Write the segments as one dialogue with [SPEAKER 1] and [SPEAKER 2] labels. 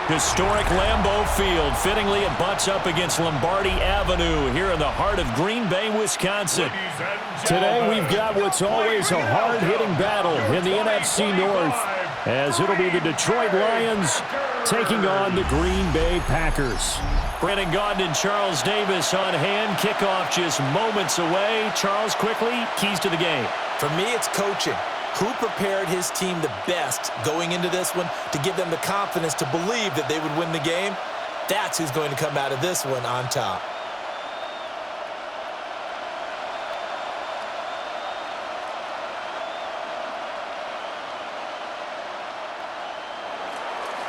[SPEAKER 1] Historic Lambeau Field fittingly it butts up against Lombardi Avenue here in the heart of Green Bay, Wisconsin. Today we've got what's always a hard-hitting battle in the NFC North, as it'll be the Detroit Lions taking on the Green Bay Packers. Brandon Gaudin and Charles Davis on hand. Kickoff just moments away. Charles, quickly, keys to the game.
[SPEAKER 2] For me, it's coaching. Who prepared his team the best going into this one to give them the confidence to believe that they would win the game? That's who's going to come out of this one on top.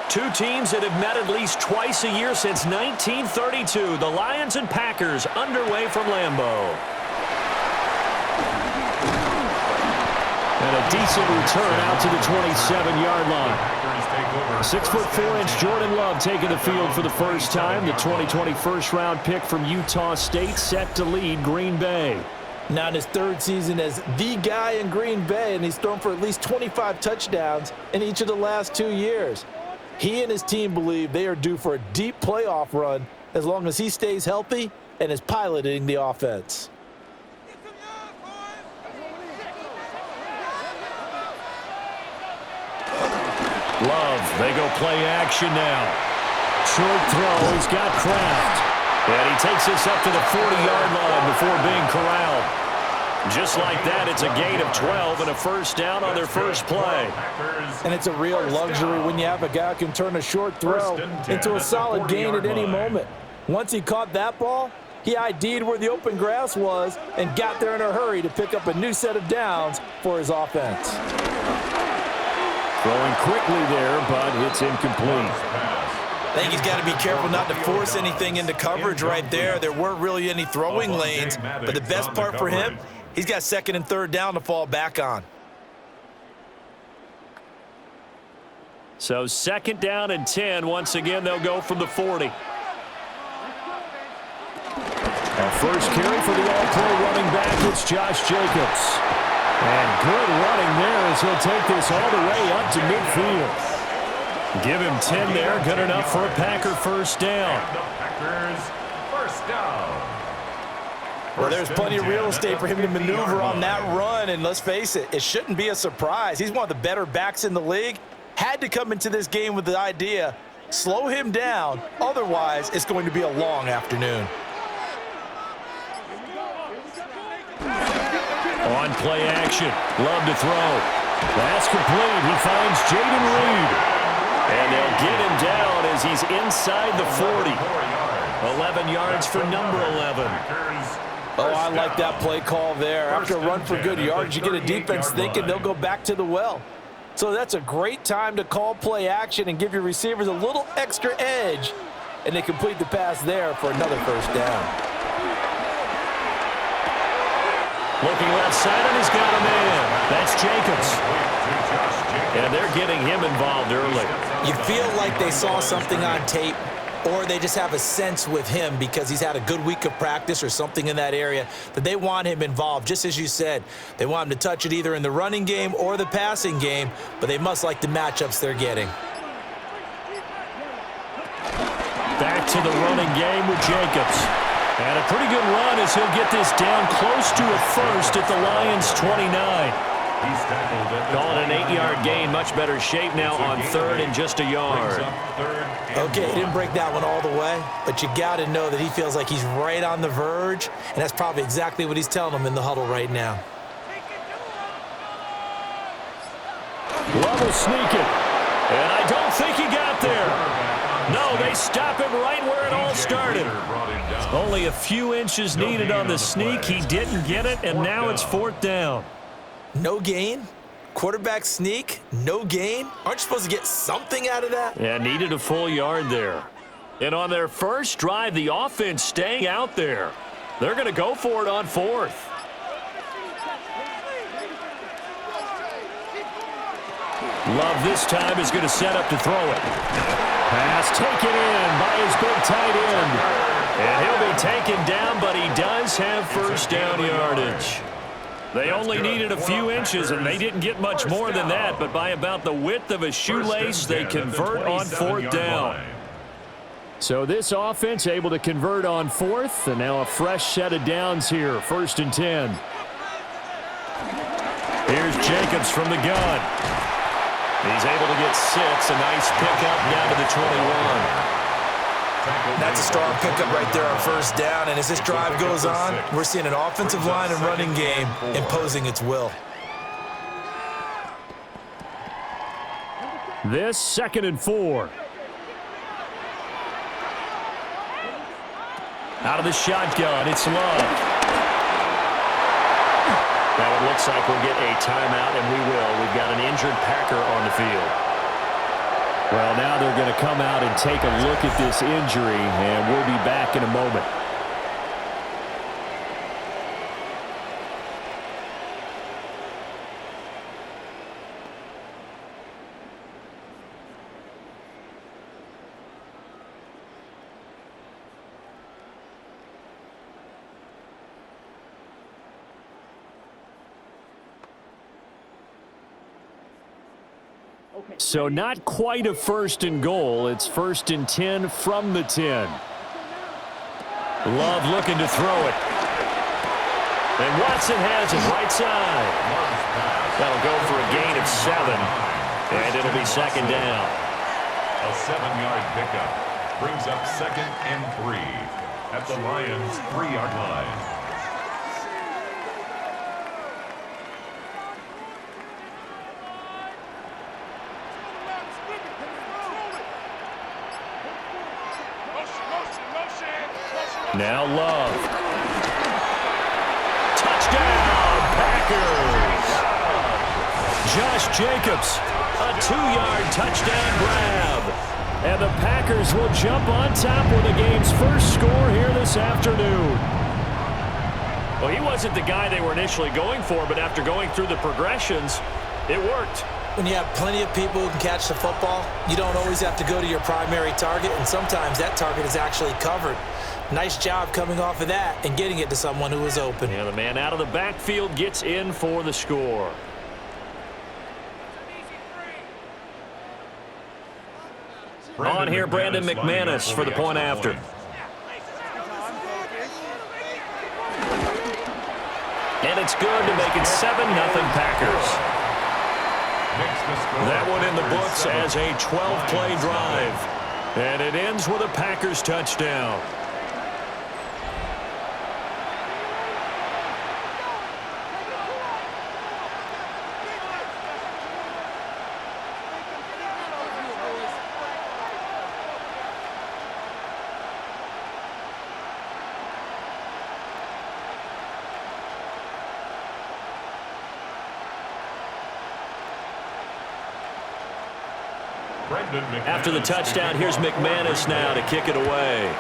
[SPEAKER 1] Two teams that have met at least twice a year since 1932. The Lions and Packers underway from Lambeau. And a decent return out to the 27-yard line. 6'4" Jordan Love taking the field for the first time. The 2020 first-round pick from Utah State set to lead Green Bay.
[SPEAKER 2] Now in his third season as the guy in Green Bay, and he's thrown for at least 25 touchdowns in each of the last 2 years. He and his team believe they are due for a deep playoff run as long as he stays healthy and is piloting the offense.
[SPEAKER 1] Love, they go play action now. Short throw, he's got Kraft. And he takes this up to the 40-yard line before being corralled. Just like that, it's a gain of 12 and a first down on their first play.
[SPEAKER 2] And it's a real luxury when you have a guy who can turn a short throw into a solid gain at any moment. Once he caught that ball, he ID'd where the open grass was and got there in a hurry to pick up a new set of downs for his offense.
[SPEAKER 1] Throwing quickly there, but it's incomplete.
[SPEAKER 2] I think he's got to be careful not to force anything into coverage right there. There weren't really any throwing lanes, but the best part for him, he's got second and third down to fall back on.
[SPEAKER 1] So second down and 10. Once again, they'll go from the 40. Our first carry for the all-pro running back, it's Josh Jacobs. And good running there as he'll take this all the way up to midfield. Give him 10 there, good enough for a Packer first down.
[SPEAKER 2] Well, there's plenty of real estate for him to maneuver on that run, and let's face it, it shouldn't be a surprise. He's one of the better backs in the league. Had to come into this game with the idea, slow him down, otherwise it's going to be a long afternoon.
[SPEAKER 1] On play action, Love to throw. That's complete. He finds Jaden Reed. And they'll get him down as he's inside the 40. 11 yards for number 11.
[SPEAKER 2] Oh, I like that play call there. After a run for good yards, you get a defense thinking they'll go back to the well. So that's a great time to call play action and give your receivers a little extra edge. And they complete the pass there for another first down.
[SPEAKER 1] Looking left side, and he's got a man. That's Jacobs. And they're getting him involved early.
[SPEAKER 2] You feel like they saw something on tape, or they just have a sense with him because he's had a good week of practice or something in that area that they want him involved. Just as you said, they want him to touch it either in the running game or the passing game, but they must like the matchups they're getting.
[SPEAKER 1] Back to the running game with Jacobs. And a pretty good run as he'll get this down close to a first at the Lions' 29. Calling an 8-yard gain, much better shape now on third and just a yard.
[SPEAKER 2] Okay, he didn't break that one all the way, but you got to know that he feels like he's right on the verge, and that's probably exactly what he's telling them in the huddle right now.
[SPEAKER 1] Love will sneak it, and I don't think he got there. No, they stop him right where it all started. Only a few inches needed on the sneak. He didn't get it, and now it's fourth down.
[SPEAKER 2] No gain? Quarterback sneak? No gain? Aren't you supposed to get something out of that?
[SPEAKER 1] Yeah, needed a full yard there. And on their first drive, the offense staying out there. They're going to go for it on fourth. Love this time is going to set up to throw it. Pass taken in by his big tight end. And he'll be taken down, but he does have first down yardage. They only needed a few inches, and they didn't get much more than that, but by about the width of a shoelace, they convert on 4th down. So this offense able to convert on 4th, and now a fresh set of downs here, 1st and 10. Here's Jacobs from the gun. He's able to get 6, a nice pickup down to the 21.
[SPEAKER 2] That's a strong pickup right there on 1st down, and as this drive goes on, we're seeing an offensive line and running game imposing its will.
[SPEAKER 1] This 2nd and 4. Out of the shotgun, it's Love. Now it looks like we'll get a timeout, and we will. We've got an injured Packer on the field. Well, now they're going to come out and take a look at this injury, and we'll be back in a moment. So not quite a 1st and goal. It's 1st and 10 from the 10. Love looking to throw it. And Watson has it right side. That'll go for a gain of 7. And it'll be 2nd down.
[SPEAKER 3] A 7-yard pickup brings up 2nd and 3 at the Lions' 3-yard line.
[SPEAKER 1] Now Love. Touchdown, Packers. Josh Jacobs, a 2-yard touchdown grab. And the Packers will jump on top with the game's first score here this afternoon. Well, he wasn't the guy they were initially going for, but after going through the progressions, it worked.
[SPEAKER 2] When you have plenty of people who can catch the football, you don't always have to go to your primary target, and sometimes that target is actually covered. Nice job coming off of that and getting it to someone who was open.
[SPEAKER 1] Yeah, the man out of the backfield gets in for the score. On here, Brandon McManus for the point after. And it's good to make it 7-0 Packers. That one in the books as a 12-play drive. And it ends with a Packers touchdown. After the touchdown, here's McManus now to kick it away.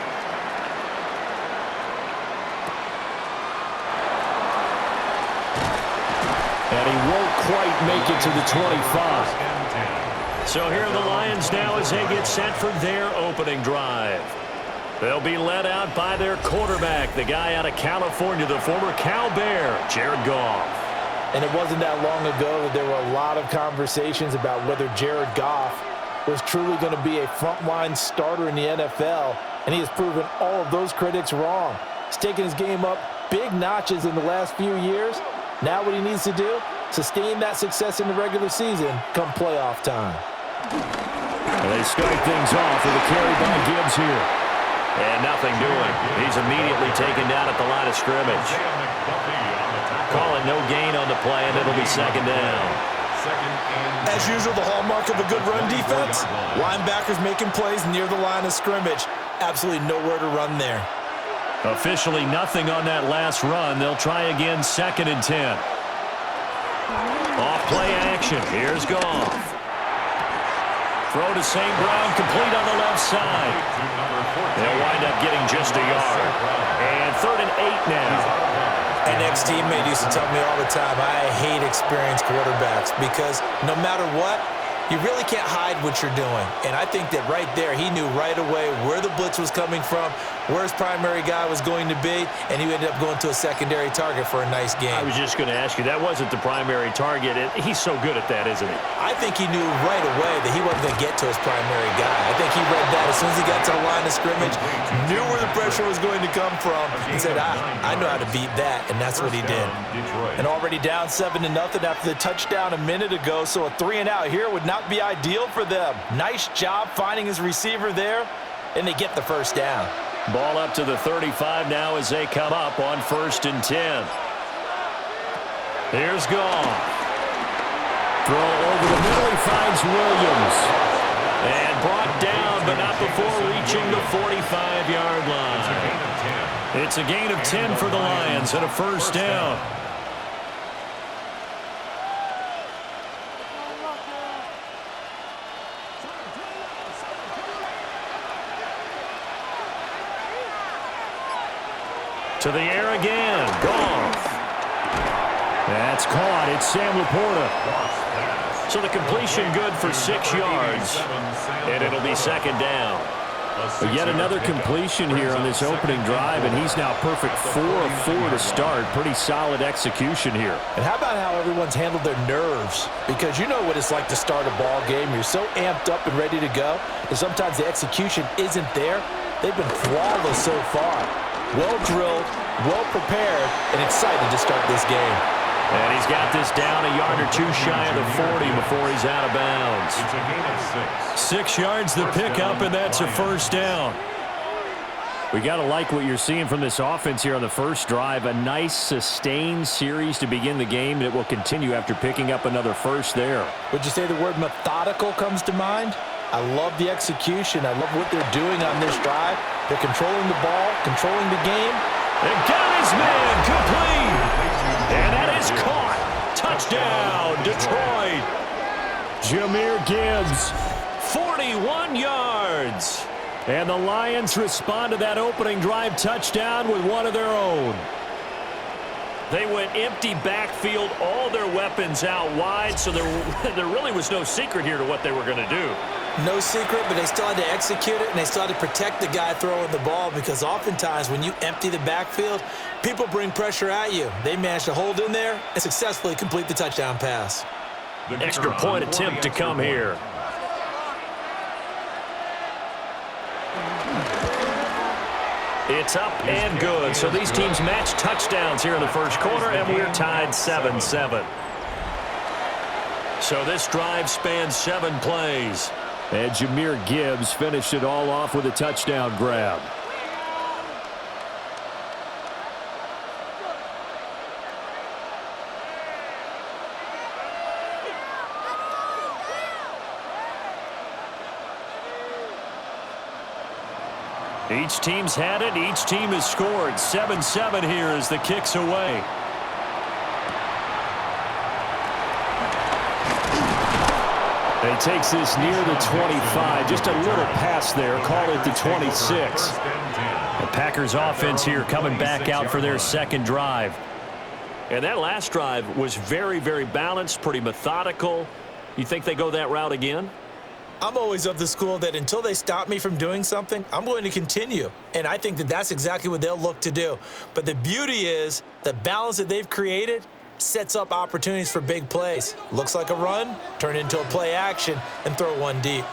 [SPEAKER 1] And he won't quite make it to the 25. So here are the Lions now as they get set for their opening drive. They'll be led out by their quarterback, the guy out of California, the former Cal Bear, Jared Goff.
[SPEAKER 2] And it wasn't that long ago that there were a lot of conversations about whether Jared Goff was truly going to be a frontline starter in the NFL, and he has proven all of those critics wrong. He's taken his game up big notches in the last few years. Now what he needs to do, sustain that success in the regular season come playoff time.
[SPEAKER 1] Well, they start things off with a carry by Gibbs here. And nothing doing. He's immediately taken down at the line of scrimmage. Call it no gain on the play, and it'll be 2nd down.
[SPEAKER 2] As usual, the hallmark of a good run defense, linebackers making plays near the line of scrimmage. Absolutely nowhere to run there.
[SPEAKER 1] Officially nothing on that last run. They'll try again, 2nd and 10. Off play action. Here's Goff. Throw to St. Brown, complete on the left side. They'll wind up getting just a yard. And 3rd and 8 now.
[SPEAKER 2] An ex-teammate used to tell me all the time, I hate experienced quarterbacks because no matter what, You really can't hide what you're doing. And I think that right there, he knew right away where the blitz was coming from, where his primary guy was going to be, and he ended up going to a secondary target for a nice game.
[SPEAKER 1] I was just going to ask you, that wasn't the primary target. He's so good at that, isn't he?
[SPEAKER 2] I think he knew right away that he wasn't going to get to his primary guy. I think he read that as soon as he got to the line of scrimmage, knew where the pressure was going to come from, and said, I know how to beat that, and that's what he did. And already down 7-0 after the touchdown a minute ago, so a 3-and-out here would not be ideal for them. Nice job finding his receiver there, and they get the first down.
[SPEAKER 1] Ball up to the 35 now as they come up on 1st and 10. Here's Goff. Throw over the middle, he finds Williams. And brought down, but not before reaching the 45-yard line. It's a gain of 10 for the Lions and a first down. To the air again. Goff. That's caught. It's Sam Laporta. So the completion good for 6 yards. And it'll be second down. But yet another completion here on this opening drive, and he's now perfect 4 of 4 to start. Pretty solid execution here.
[SPEAKER 2] And how about how everyone's handled their nerves? Because you know what it's like to start a ball game. You're so amped up and ready to go, and sometimes the execution isn't there. They've been flawless so far. Well-drilled, well-prepared, and excited to start this game.
[SPEAKER 1] And he's got this down a yard or 2 shy of the 40 before he's out of bounds.
[SPEAKER 3] It's a gain of 6.
[SPEAKER 1] 6 yards the pickup, and that's a first down. We got to like what you're seeing from this offense here on the first drive. A nice, sustained series to begin the game, and it will continue after picking up another first there.
[SPEAKER 2] Would you say the word methodical comes to mind? I love the execution. I love what they're doing on this drive. They're controlling the ball, controlling the game.
[SPEAKER 1] And got his man complete. And that is caught. Touchdown, Detroit. Jahmyr Gibbs, 41 yards. And the Lions respond to that opening drive touchdown with one of their own. They went empty backfield, all their weapons out wide, so there really was no secret here to what they were going to do.
[SPEAKER 2] No secret, but they still had to execute it, and they still had to protect the guy throwing the ball, because oftentimes when you empty the backfield, people bring pressure at you. They managed to hold in there and successfully complete the touchdown pass.
[SPEAKER 1] Extra point attempt to come here. It's up and good. So these teams match touchdowns here in the first quarter, and we're tied 7-7. So this drive spans 7 plays. And Jahmyr Gibbs finished it all off with a touchdown grab. Each team's had it. Each team has scored. 7-7 here as the kick's away. He takes this near the 25. Just a little pass there. Call it the 26. The Packers offense here coming back out for their second drive. And that last drive was very, very balanced, pretty methodical. You think they go that route again?
[SPEAKER 2] I'm always of the school that until they stop me from doing something, I'm going to continue. And I think that that's exactly what they'll look to do. But the beauty is the balance that they've created sets up opportunities for big plays. Looks like a run, turn it into a play action, and throw one deep.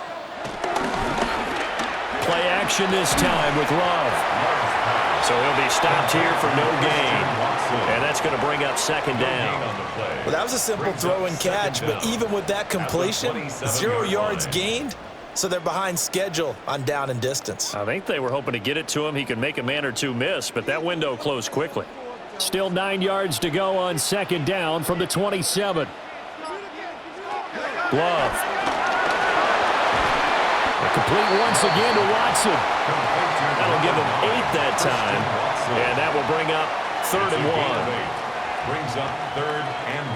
[SPEAKER 1] Play action this time with Love. So he'll be stopped here for no gain. And that's going to bring up second down.
[SPEAKER 2] Well, that was a simple throw and catch, but even with that completion, 0 yards gained, so they're behind schedule on down and distance.
[SPEAKER 1] I think they were hoping to get it to him. He could make a man or two miss, but that window closed quickly. Still 9 yards to go on second down from the 27. Love. Complete once again to Watson. That'll give him 8 that time. And that will bring up 3rd and 1.
[SPEAKER 3] Brings up 3rd and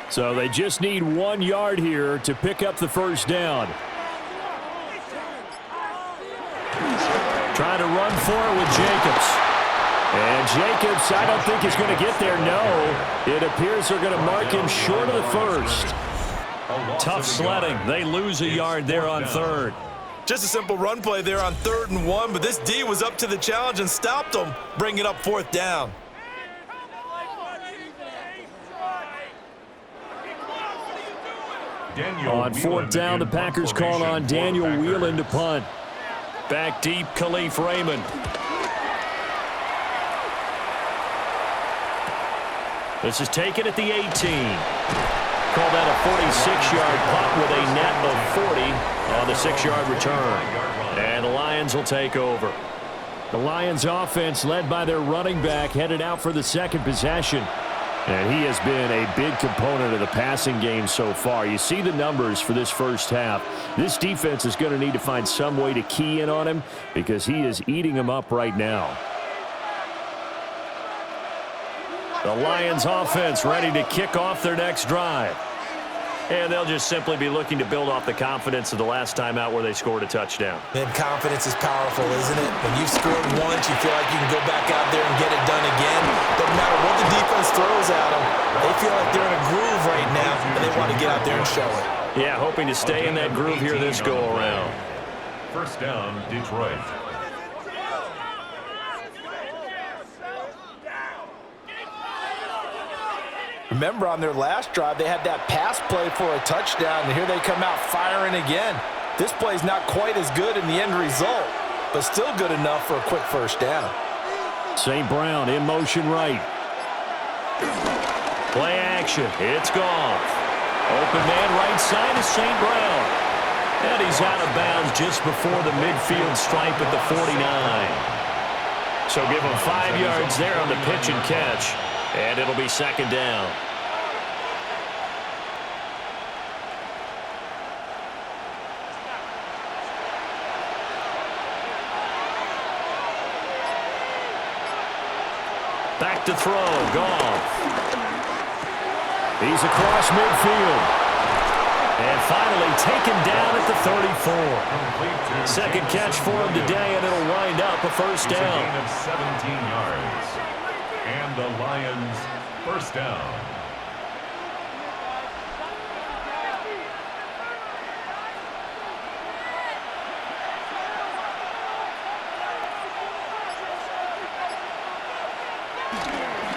[SPEAKER 3] 1.
[SPEAKER 1] So they just need 1 yard here to pick up the first down. Trying to run for it with Jacobs. And Jacobs, I don't think he's going to get there. No, it appears they're going to mark him short of the first. Tough sledding. They lose a yard there on third.
[SPEAKER 2] Just a simple run play there on 3rd and 1, but this D was up to the challenge and stopped them, bringing up 4th down.
[SPEAKER 1] On 4th down, the Packers call on Daniel Whelan to punt. Back deep, Khalif Raymond. This is taken at the 18. Call that a 46-yard punt with a net of 40 on the 6-yard return. And the Lions will take over. The Lions offense, led by their running back, headed out for the second possession. And he has been a big component of the passing game so far. You see the numbers for this first half. This defense is going to need to find some way to key in on him because he is eating them up right now. The Lions offense ready to kick off their next drive. And they'll just simply be looking to build off the confidence of the last time out where they scored a touchdown.
[SPEAKER 2] And confidence is powerful, isn't it? When you've scored once, you feel like you can go back out there and get it done again. Doesn't matter what the defense throws at them. They feel like they're in a groove right now, and they want to get out there and show it.
[SPEAKER 1] Yeah, hoping to stay in that groove here this go-around.
[SPEAKER 3] First down, Detroit.
[SPEAKER 2] Remember, on their last drive, they had that pass play for a touchdown, and here they come out firing again. This play's not quite as good in the end result, but still good enough for a quick first down.
[SPEAKER 1] St. Brown in motion right. Play action. It's Goff. Open man right side is St. Brown. And he's out of bounds just before the midfield stripe at the 49. So give him 5 yards there on the pitch and catch. And it'll be second down. Back to throw, Goff. He's across midfield. And finally taken down at the 34. Second catch for him today, and it'll wind up a first down.
[SPEAKER 3] A gain of 17 yards. And the Lions first down.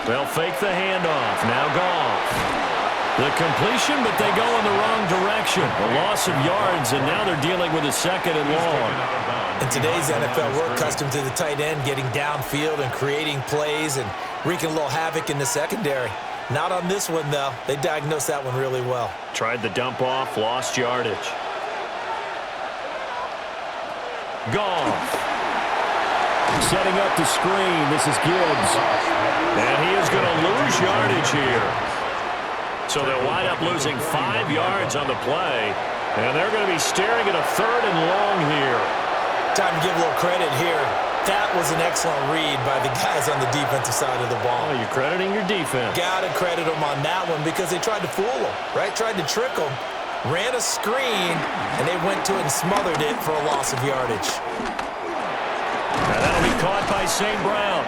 [SPEAKER 1] They'll fake the handoff. Now Goff. The completion, but they go in the wrong direction. A loss of yards, and now they're dealing with a second and long.
[SPEAKER 2] In today's NFL, we're accustomed to the tight end getting downfield and creating plays and wreaking a little havoc in the secondary. Not on this one, though. They diagnosed that one really well.
[SPEAKER 1] Tried the dump off, lost yardage. Goff. Setting up the screen. This is Gibbs. And he is going to lose yardage here. So they'll wind up losing 5 yards on the play. And they're going to be staring at a third and long here.
[SPEAKER 2] Time to give a little credit here. That was an excellent read by the guys on the defensive side of the ball.
[SPEAKER 1] Oh, you're crediting your defense.
[SPEAKER 2] Got to credit them on that one because they tried to fool them, right? Tried to trick them. Ran a screen, and they went to it and smothered it for a loss of yardage.
[SPEAKER 1] Now that'll be caught by St. Brown.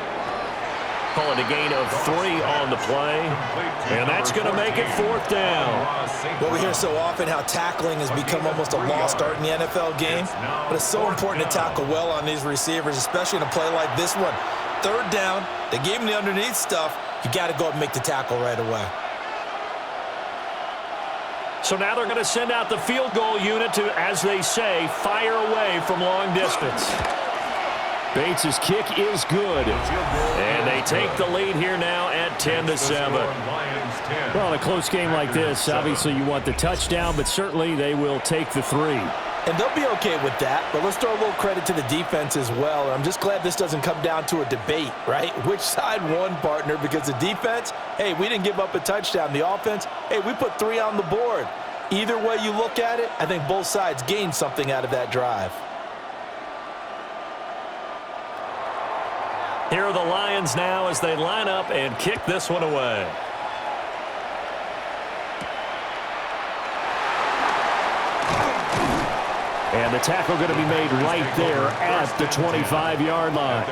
[SPEAKER 1] Call it a gain of 3 on the play. And that's going to make it fourth down.
[SPEAKER 2] Well, we hear so often how tackling has become almost a lost art in the NFL game. But it's so important to tackle well on these receivers, especially in a play like this one. Third down, they gave him the underneath stuff. You got to go up and make the tackle right away.
[SPEAKER 1] So now they're going to send out the field goal unit to, as they say, fire away from long distance. Bates' kick is good. And they take the lead here now at 10-7. Well, in a close game like this, obviously you want the touchdown, but certainly they will take the 3.
[SPEAKER 2] And they'll be okay with that, but let's throw a little credit to the defense as well. I'm just glad this doesn't come down to a debate, right? Which side won, partner? Because the defense, hey, we didn't give up a touchdown. The offense, hey, we put 3 on the board. Either way you look at it, I think both sides gained something out of that drive.
[SPEAKER 1] Here are the Lions now as they line up and kick this one away. And the tackle going to be made right there at the 25-yard line.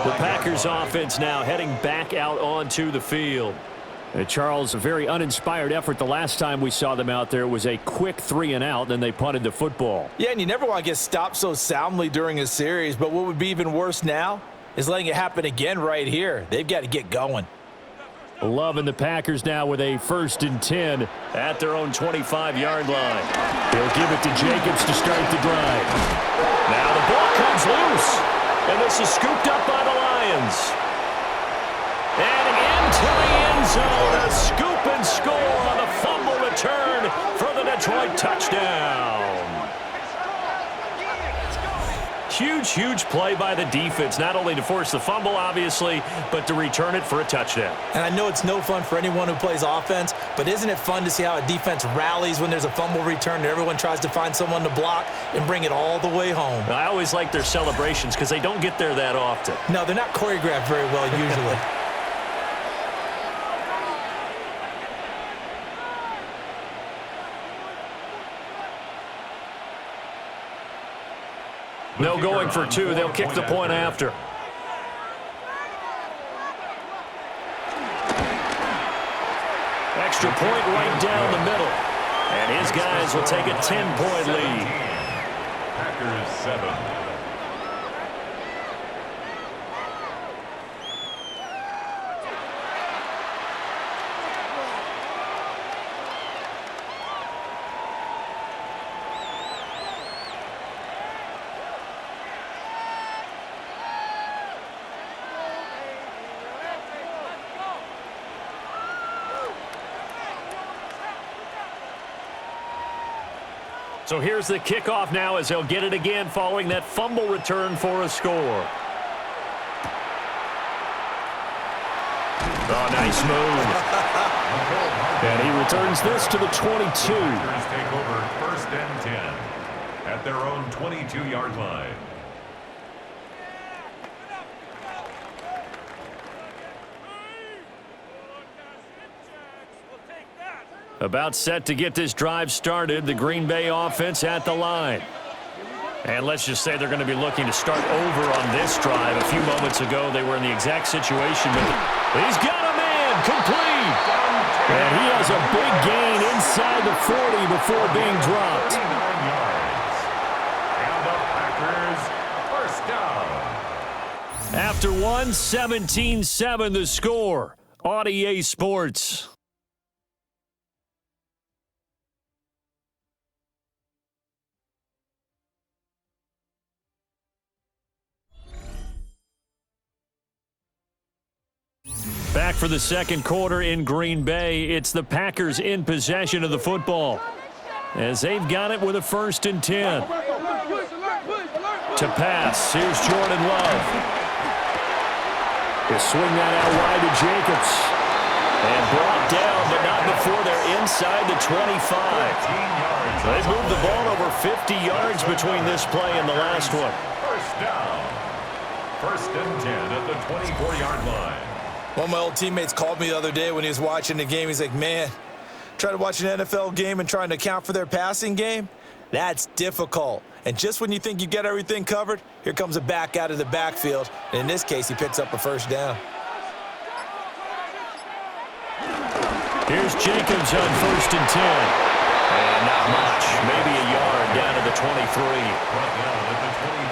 [SPEAKER 1] The Packers offense now heading back out onto the field. Charles, a very uninspired effort the last time we saw them out there. It was a quick 3-and-out, then they punted the football.
[SPEAKER 2] Yeah, and you never want to get stopped so soundly during a series, but what would be even worse now is letting it happen again right here. They've got to get going.
[SPEAKER 1] Loving the Packers now with a 1st and 10 at their own 25-yard line. They'll give it to Jacobs to start the drive. Now the ball comes loose, and this is scooped up by the Lions. And into the end zone, a scoop and score on the fumble return for the Detroit touchdown. Huge, huge play by the defense, not only to force the fumble, obviously, but to return it for a touchdown.
[SPEAKER 2] And I know it's no fun for anyone who plays offense, but isn't it fun to see how a defense rallies when there's a fumble return and everyone tries to find someone to block and bring it all the way home?
[SPEAKER 1] I always like their celebrations because they don't get there that often.
[SPEAKER 2] No, they're not choreographed very well usually.
[SPEAKER 1] No going for 2. They'll kick the point after. Extra point right down the middle. And his guys will take a 10-point lead.
[SPEAKER 3] Packers 7.
[SPEAKER 1] So here's the kickoff now as they'll get it again following that fumble return for a score. Oh, nice move. And he returns this to the 22.
[SPEAKER 3] Packers take over 1st and 10 at their own 22-yard line.
[SPEAKER 1] About set to get this drive started, the Green Bay offense at the line. And let's just say they're going to be looking to start over on this drive. A few moments ago, they were in the exact situation. But he's got a man complete. And he has a big gain inside the 40 before being dropped.
[SPEAKER 3] And the Packers, 1st down.
[SPEAKER 1] After 17-7 the score on EA Sports. Back for the second quarter in Green Bay. It's the Packers in possession of the football as they've got it with a 1st and 10. To pass, here's Jordan Love. He'll swing that out wide to Jacobs. And brought down, but not before they're inside the 25. They've moved the ball over 50 yards between this play and the last one.
[SPEAKER 3] 1st down. 1st and 10 at the 24-yard line.
[SPEAKER 2] One of my old teammates called me the other day when he was watching the game. He's like, man, trying to watch an NFL game and trying to account for their passing game? That's difficult. And just when you think you get everything covered, here comes a back out of the backfield. And in this case, he picks up a 1st down.
[SPEAKER 1] Here's Jacobs on 1st and 10. And not much, maybe a yard down to the 23.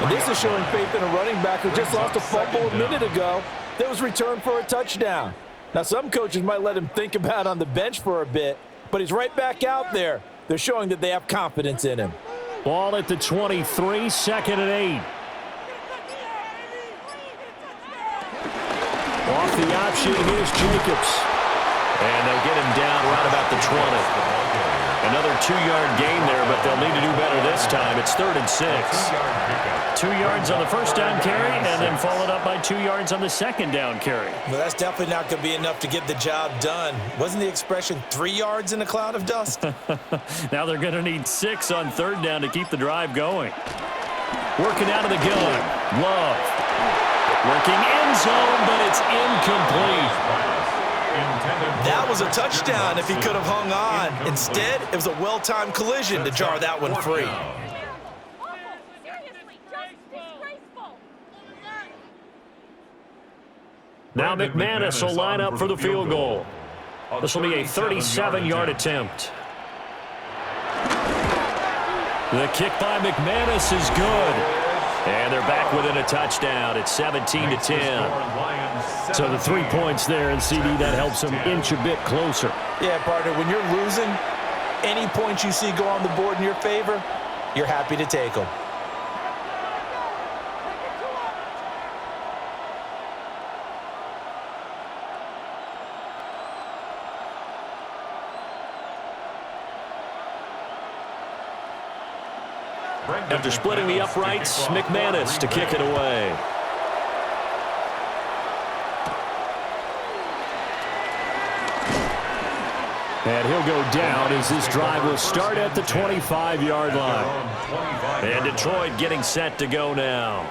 [SPEAKER 4] And this is showing faith in a running back who just lost a fumble a minute ago that was returned for a touchdown. Now, some coaches might let him think about on the bench for a bit, but he's right back out there. They're showing that they have confidence in him.
[SPEAKER 1] Ball at the 23, 2nd and 8. Off the option, here's Jacobs. And they'll get him down right about the 20. Another 2-yard gain there, but they'll need to do better this time. It's 3rd and 6. 2 yards on the 1st down carry, and then followed up by 2 yards on the 2nd down carry.
[SPEAKER 2] Well, that's definitely not going to be enough to get the job done. Wasn't the expression 3 yards in a cloud of dust?
[SPEAKER 1] Now they're going to need 6 on 3rd down to keep the drive going. Working out of the gun. Love. Working end zone, but it's incomplete.
[SPEAKER 2] That was a touchdown if he could have hung on. Instead, it was a well-timed collision to jar that one free.
[SPEAKER 1] Now McManus will line up for the field goal. This will be a 37-yard attempt. The kick by McManus is good. And they're back within a touchdown. It's 17-10. So the 3 points there, and CD, that helps them inch a bit closer.
[SPEAKER 4] Yeah, partner, when you're losing, any points you see go on the board in your favor, you're happy to take them.
[SPEAKER 1] After splitting the uprights, McManus to kick it away. And he'll go down as this drive will start at the 25-yard line. And Detroit getting set to go now.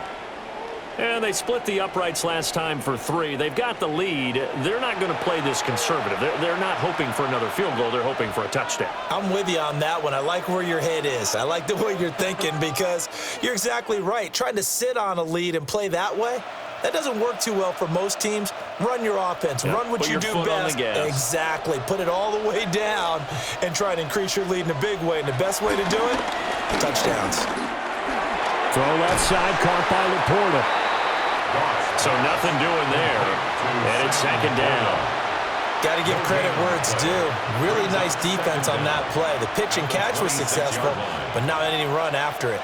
[SPEAKER 1] And they split the uprights last time for 3. They've got the lead. They're not going to play this conservative. They're not hoping for another field goal. They're hoping for a touchdown.
[SPEAKER 2] I'm with you on that one. I like where your head is. I like the way you're thinking because you're exactly right. Trying to sit on a lead and play that way, that doesn't work too well for most teams. Run your offense. Run what you do best. Exactly. Put it all the way down and try to increase your lead in a big way. And the best way to do it, touchdowns.
[SPEAKER 1] Throw left side, caught by Laporta. So nothing doing there. And it's second down.
[SPEAKER 2] Got to give credit where it's due. Really nice defense on that play. The pitch and catch was successful, but not any run after it.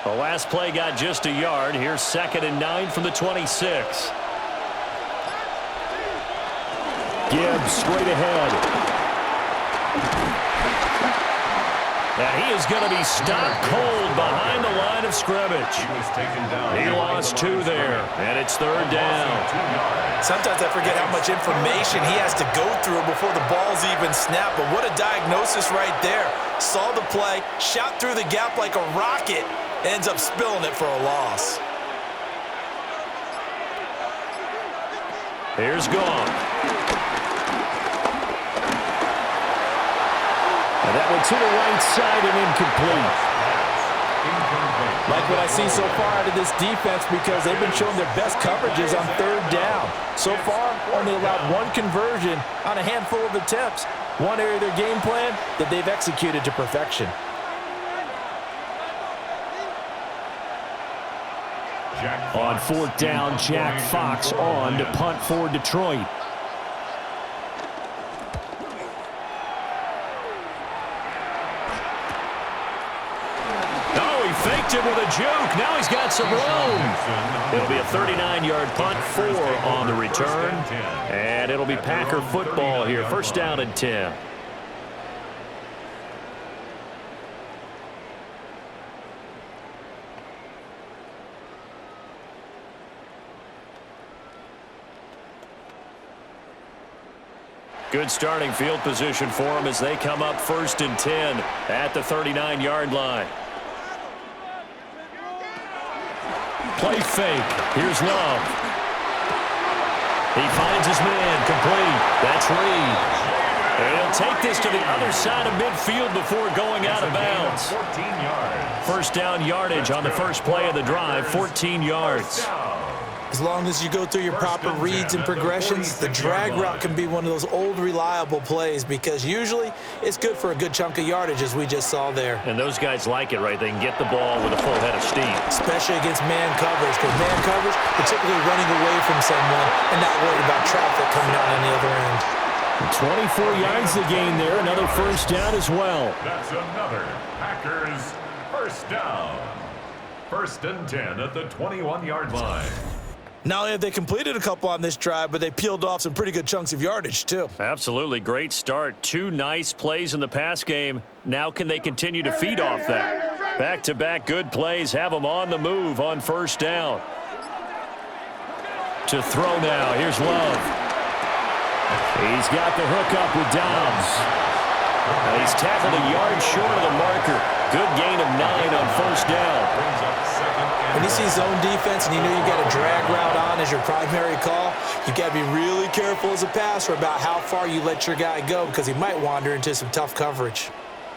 [SPEAKER 1] The last play got just a yard. Here's 2nd and 9 from the 26. Gibbs straight ahead. And he is going to be stopped cold behind the line of scrimmage. He lost 2 there, and it's 3rd down.
[SPEAKER 2] Sometimes I forget how much information he has to go through before the ball's even snapped, but what a diagnosis right there. Saw the play, shot through the gap like a rocket, ends up spilling it for a loss.
[SPEAKER 1] Here's Gone. And that one to the right side and incomplete.
[SPEAKER 4] Like what I see so far out of this defense because they've been showing their best coverages on 3rd down. So far, only allowed 1 conversion on a handful of attempts. One area of their game plan that they've executed to perfection.
[SPEAKER 1] On 4th down, Jack Fox on to punt for Detroit. Oh, he faked it with a juke. Now he's got some room. It'll be a 39-yard punt, 4 on the return. And it'll be Packer football here. 1st down and 10. Good starting field position for them as they come up 1st and 10 at the 39-yard line. Play fake. Here's Love. He finds his man. Complete. That's Reed. And he'll take this to the other side of midfield before going out of bounds. 1st down yardage on the first play of the drive. 14 yards.
[SPEAKER 2] As long as you go through your proper reads and progressions, the drag route can be one of those old reliable plays because usually it's good for a good chunk of yardage as we just saw there.
[SPEAKER 1] And those guys like it, right? They can get the ball with a full head of steam.
[SPEAKER 2] Especially against man coverage because man coverage, particularly running away from someone and not worried about traffic coming out on the other end.
[SPEAKER 1] 24 yards to gain there. Another 1st down as well.
[SPEAKER 3] That's another Packers 1st down. 1st and 10 at the 21-yard line.
[SPEAKER 2] Not only have they completed a couple on this drive, but they peeled off some pretty good chunks of yardage, too.
[SPEAKER 1] Absolutely. Great start. 2 nice plays in the pass game. Now can they continue to feed off that? Back-to-back good plays have them on the move on 1st down. To throw now. Here's Love. He's got the hook up with Dobbs. And he's tackled a yard short of the marker. Good gain of 9 on 1st down.
[SPEAKER 2] When you see zone defense and you know you got a drag route on as your primary call, you got to be really careful as a passer about how far you let your guy go because he might wander into some tough coverage.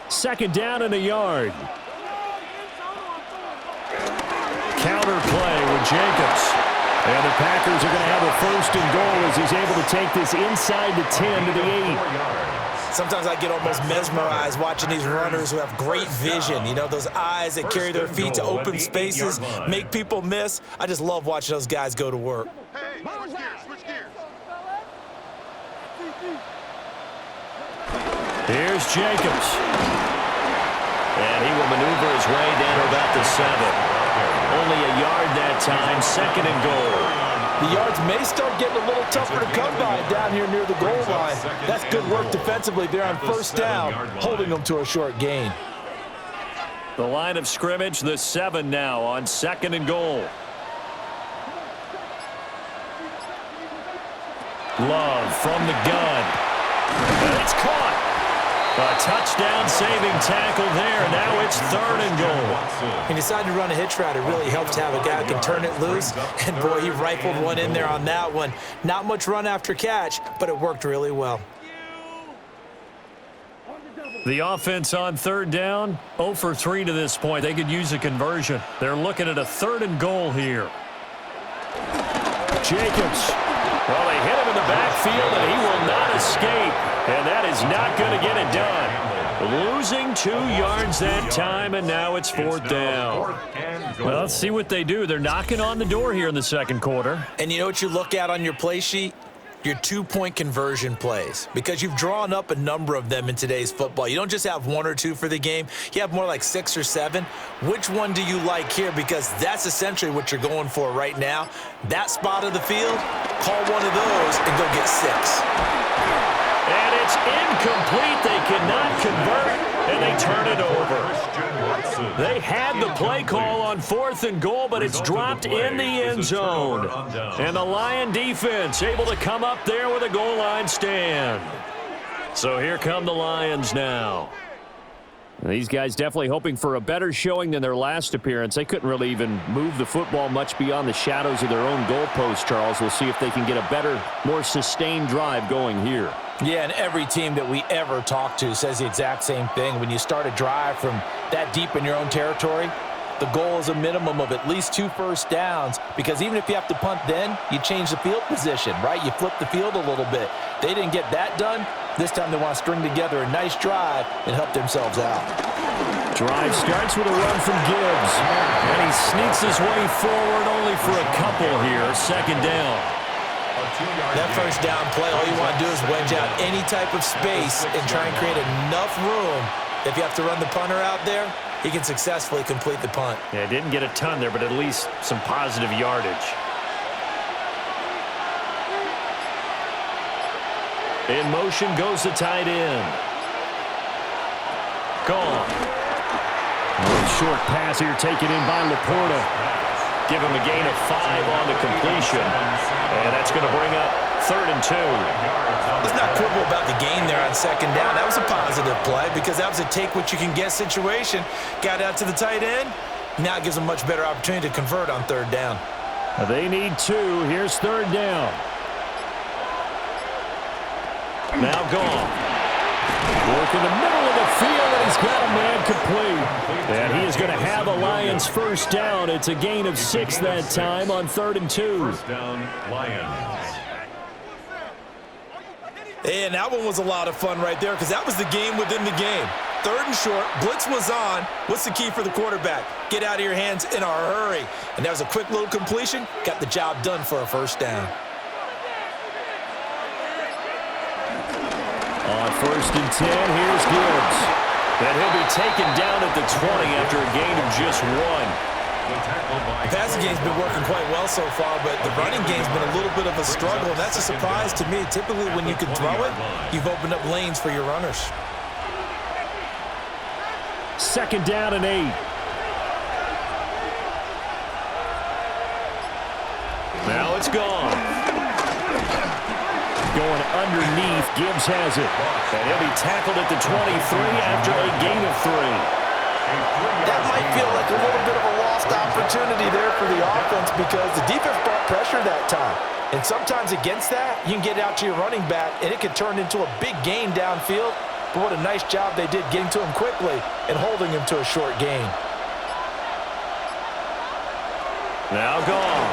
[SPEAKER 1] 2nd down and a yard. Counter play with Jacobs. And the Packers are going to have a 1st and goal as he's able to take this inside the 10 to the 8.
[SPEAKER 2] Sometimes I get almost mesmerized watching these runners who have great vision. You know, those eyes that carry their feet to open spaces, make people miss. I just love watching those guys go to work.
[SPEAKER 5] Hey, switch gears.
[SPEAKER 1] Here's Jacobs. And he will maneuver his way down to about the 7. Only a yard that time, 2nd and goal.
[SPEAKER 4] The yards may start getting a little tougher to come by down here near the goal line. That's good work defensively there on 1st down, holding them to a short gain.
[SPEAKER 1] The line of scrimmage, the 7 now on 2nd and goal. Love from the gun. And it's caught. A touchdown-saving tackle there. Now it's 3rd and goal.
[SPEAKER 2] He decided to run a hitch route. It really helps to have a guy who can turn it loose. And, boy, he rifled one in there on that one. Not much run after catch, but it worked really well.
[SPEAKER 1] The offense on 3rd down, 0 for 3 to this point. They could use a conversion. They're looking at a 3rd and goal here. Jacobs. Well, they hit him in the backfield, and he will not escape. And that is not going to get it done. Losing 2 yards that time, and now it's 4th down. Well, let's see what they do. They're knocking on the door here in the 2nd quarter.
[SPEAKER 2] And you know what you look at on your play sheet? Your 2-point conversion plays, because you've drawn up a number of them in today's football. You don't just have 1 or 2 for the game. You have more like 6 or 7. Which one do you like here? Because that's essentially what you're going for right now. That spot of the field, call one of those and go get 6.
[SPEAKER 1] And it's incomplete. They cannot convert, and they turn it over. They had the play call on 4th and goal, but it's dropped in the end zone. And the Lion defense able to come up there with a goal line stand. So here come the Lions now. These guys definitely hoping for a better showing than their last appearance. They couldn't really even move the football much beyond the shadows of their own goalpost, Charles. We'll see if they can get a better, more sustained drive going here.
[SPEAKER 4] Yeah, and every team that we ever talk to says the exact same thing. When you start a drive from that deep in your own territory, the goal is a minimum of at least 2 first downs, because even if you have to punt then, you change the field position, right? You flip the field a little bit. They didn't get that done. This time they want to string together a nice drive and help themselves out.
[SPEAKER 1] Drive starts with a run from Gibbs. And he sneaks his way forward only for a couple here. 2nd down.
[SPEAKER 2] That 1st down play, all you want to do is wedge out any type of space and try and create enough room. If you have to run the punter out there, he can successfully complete the punt.
[SPEAKER 1] Yeah, didn't get a ton there, but at least some positive yardage. In motion goes the tight end. Gone. Short pass here taken in by Laporta. Give him a gain of 5 on the completion. And that's going to bring up 3rd and 2.
[SPEAKER 2] Let's not quibble about the gain there on 2nd down. That was a positive play because that was a take-what-you-can-get situation. Got out to the tight end. Now it gives them a much better opportunity to convert on 3rd down.
[SPEAKER 1] They need 2. Here's 3rd down. Now gone. Work in the middle of the field, and he's got a man complete. And he is going to have a Lions 1st down. It's a gain of 6 that time on 3rd and 2.
[SPEAKER 3] 1st down, Lions.
[SPEAKER 2] And that one was a lot of fun right there because that was the game within the game. 3rd and short, blitz was on. What's the key for the quarterback? Get out of your hands in a hurry. And that was a quick little completion. Got the job done for a 1st down.
[SPEAKER 1] On 1st and 10, here's Gibbs. And he'll be taken down at the 20 after a gain of just 1.
[SPEAKER 2] The passing game's been working quite well so far, but the running game's been a little bit of a struggle, and that's a surprise to me. Typically, when you can throw it, you've opened up lanes for your runners.
[SPEAKER 1] 2nd down and 8. Now it's gone. Going underneath, Gibbs has it. And he'll be tackled at the 23 after a gain of 3.
[SPEAKER 4] That might feel like a little bit of a lost opportunity there for the offense because the defense brought pressure that time. And sometimes against that, you can get out to your running back, and it can turn into a big gain downfield. But what a nice job they did getting to him quickly and holding him to a short gain.
[SPEAKER 1] Now Goff.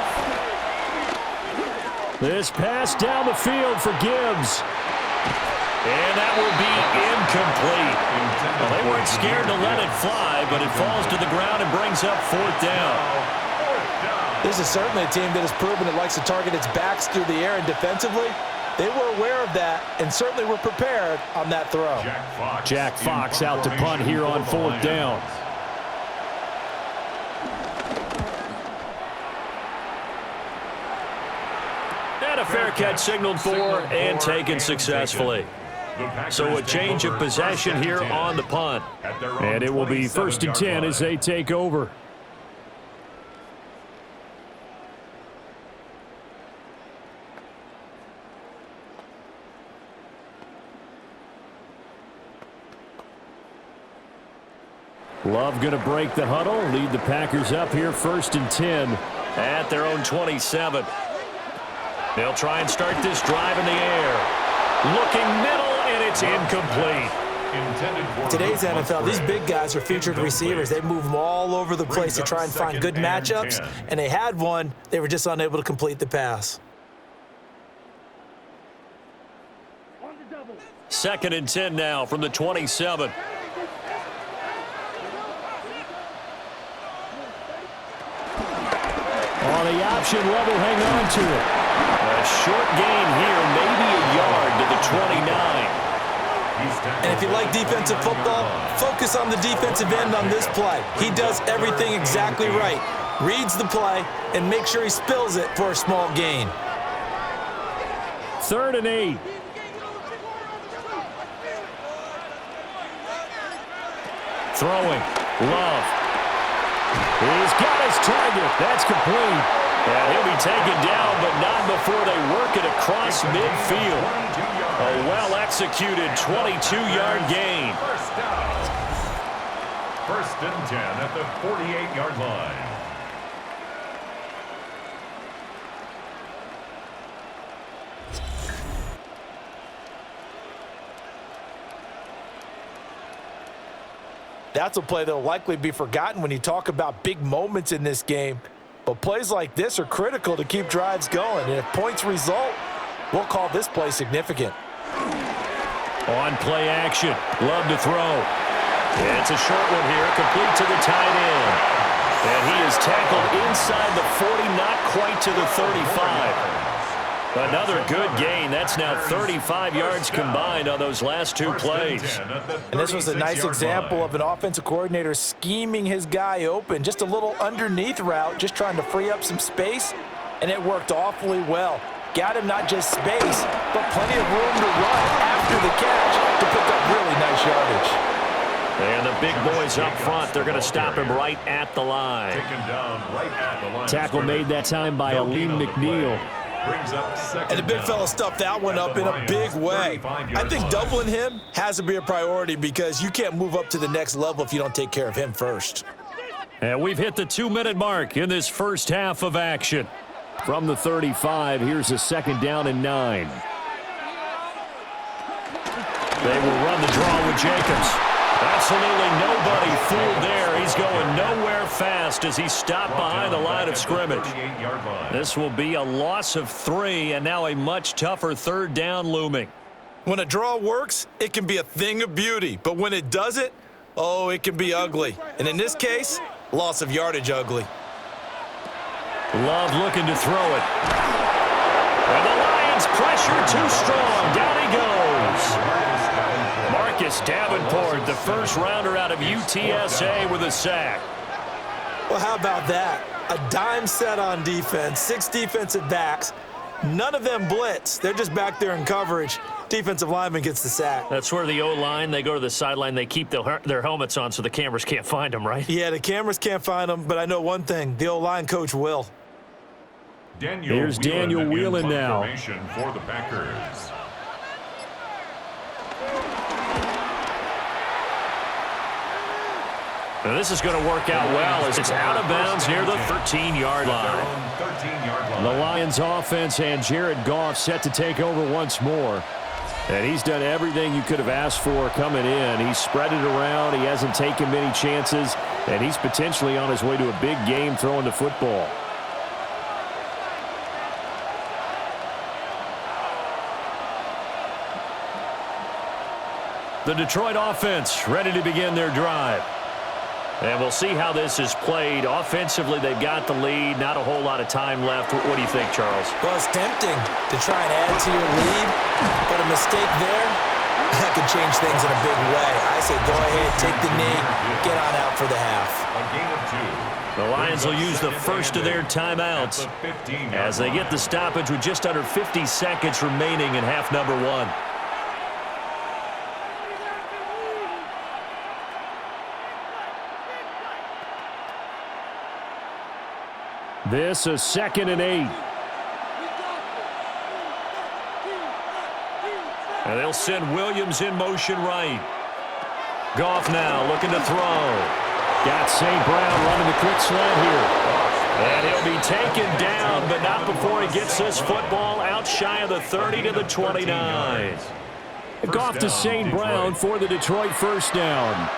[SPEAKER 1] This pass down the field for Gibbs. And that will be incomplete. Well, they weren't scared to let it fly, but it falls to the ground and brings up 4th down.
[SPEAKER 4] This is certainly a team that has proven it likes to target its backs through the air, and defensively, they were aware of that and certainly were prepared on that throw.
[SPEAKER 1] Jack Fox out to punt here on 4th down. And a fair catch signaled for and taken successfully. So a change of possession here on the punt. And it will be 1st and 10 as they take over. Love going to break the huddle, lead the Packers up here 1st and 10 at their own 27. They'll try and start this drive in the air. Looking middle, and it's incomplete.
[SPEAKER 2] Today's NFL, these big guys are featured receivers. They move them all over the place to try and find good matchups, and they had one. They were just unable to complete the pass.
[SPEAKER 1] 2nd and 10 now from the 27. On the option, Love will hang on to it. A short gain here, maybe a yard to the 29.
[SPEAKER 2] And if you like defensive football, focus on the defensive end on this play. He does everything exactly right. Reads the play and makes sure he spills it for a small gain.
[SPEAKER 1] 3rd and 8. Throwing. Love. He's got his target. That's complete. And he'll be taken down, but not before they work it across midfield. A well-executed 22-yard gain.
[SPEAKER 3] 1st and 10 at the 48-yard line.
[SPEAKER 4] That's a play that will likely be forgotten when you talk about big moments in this game. But plays like this are critical to keep drives going. And if points result, we'll call this play significant.
[SPEAKER 1] On play action, Love to throw. It's a short one here, complete to the tight end. And he is tackled inside the 40, not quite to the 35. Another good gain. That's now 35 yards combined on those last 2 plays.
[SPEAKER 4] And this was a nice example of an offensive coordinator scheming his guy open. Just a little underneath route, just trying to free up some space, and it worked awfully well. Got him not just space, but plenty of room to run after the catch to pick up really nice yardage.
[SPEAKER 1] And the big boys up front, they're going to stop him right at the line. Tackle made that time by Aleem McNeil.
[SPEAKER 2] And the big fella stuffed that one up in a big way. I think doubling him has to be a priority because you can't move up to the next level if you don't take care of him first.
[SPEAKER 1] And we've hit the 2-minute mark in this first half of action. From the 35, here's a 2nd down and 9. They will run the draw with Jacobs. Absolutely nobody fooled there. He's going nowhere fast as he stopped behind the line of scrimmage. This will be a loss of 3, and now a much tougher 3rd down looming.
[SPEAKER 2] When a draw works, it can be a thing of beauty. But when it doesn't, oh, it can be ugly. And in this case, loss of yardage ugly.
[SPEAKER 1] Love looking to throw it. And the Lions pressure too strong. Down he goes. Marcus Davenport, the first rounder out of UTSA with a sack.
[SPEAKER 2] Well, how about that? A dime set on defense, 6 defensive backs. None of them blitz. They're just back there in coverage. Defensive lineman gets the sack.
[SPEAKER 1] That's where the O-line, they go to the sideline, they keep their helmets on so the cameras can't find them, right?
[SPEAKER 2] Yeah, the cameras can't find them, but I know one thing. The O-line coach will.
[SPEAKER 1] Here's Daniel Whelan now.
[SPEAKER 3] For the Packers.
[SPEAKER 1] Now this is going to work out well as it's out of bounds near the 13-yard line. The Lions offense and Jared Goff set to take over once more. And he's done everything you could have asked for coming in. He's spread it around. He hasn't taken many chances. And he's potentially on his way to a big game throwing the football. The Detroit offense ready to begin their drive. And we'll see how this is played. Offensively, they've got the lead. Not a whole lot of time left. What do you think, Charles?
[SPEAKER 2] Well, it's tempting to try and add to your lead, but a mistake there, that could change things in a big way. I say go ahead, take the knee, get on out for the half.
[SPEAKER 3] A gain of 2.
[SPEAKER 1] The Lions will use the first of their timeouts as they get the stoppage with just under 50 seconds remaining in half number 1. This is 2nd and 8. And they'll send Williams in motion right. Goff now looking to throw. Got St. Brown running the quick slant here. And he'll be taken down, but not before he gets this football out shy of the 30 to the 29. Goff to St. Brown for the Detroit first down.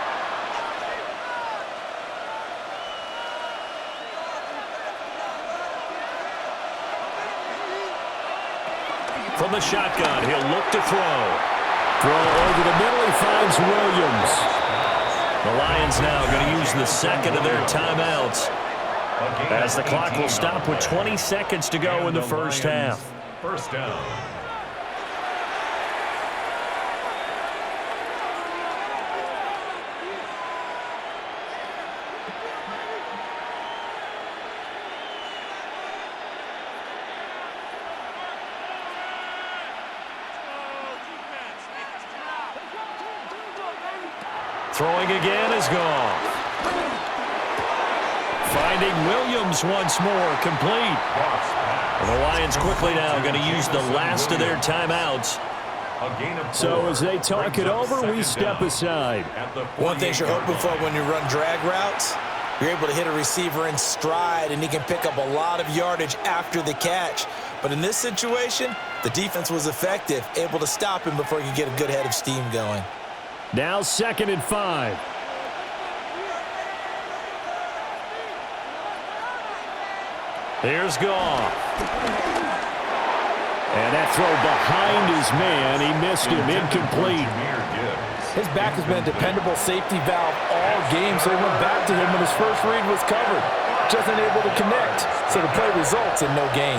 [SPEAKER 1] From the shotgun, he'll look to throw. Throw over the middle, he finds Williams. The Lions now going to use the second of their timeouts as the clock will stop with 20 seconds to go in the first half.
[SPEAKER 3] First down.
[SPEAKER 1] Throwing again is Goff. Finding Williams once more, complete. And the Lions quickly now going to use the last of their timeouts. So as they talk it over, we step aside.
[SPEAKER 2] One thing you're hoping for when you run drag routes, you're able to hit a receiver in stride, and he can pick up a lot of yardage after the catch. But in this situation, the defense was effective, able to stop him before he could get a good head of steam going.
[SPEAKER 1] Now 2nd and 5. Here's Goff. And that throw behind his man. He missed him, incomplete.
[SPEAKER 4] His back has been a dependable safety valve all game, so he went back to him when his first read was covered. Just unable to connect, so the play results in no gain.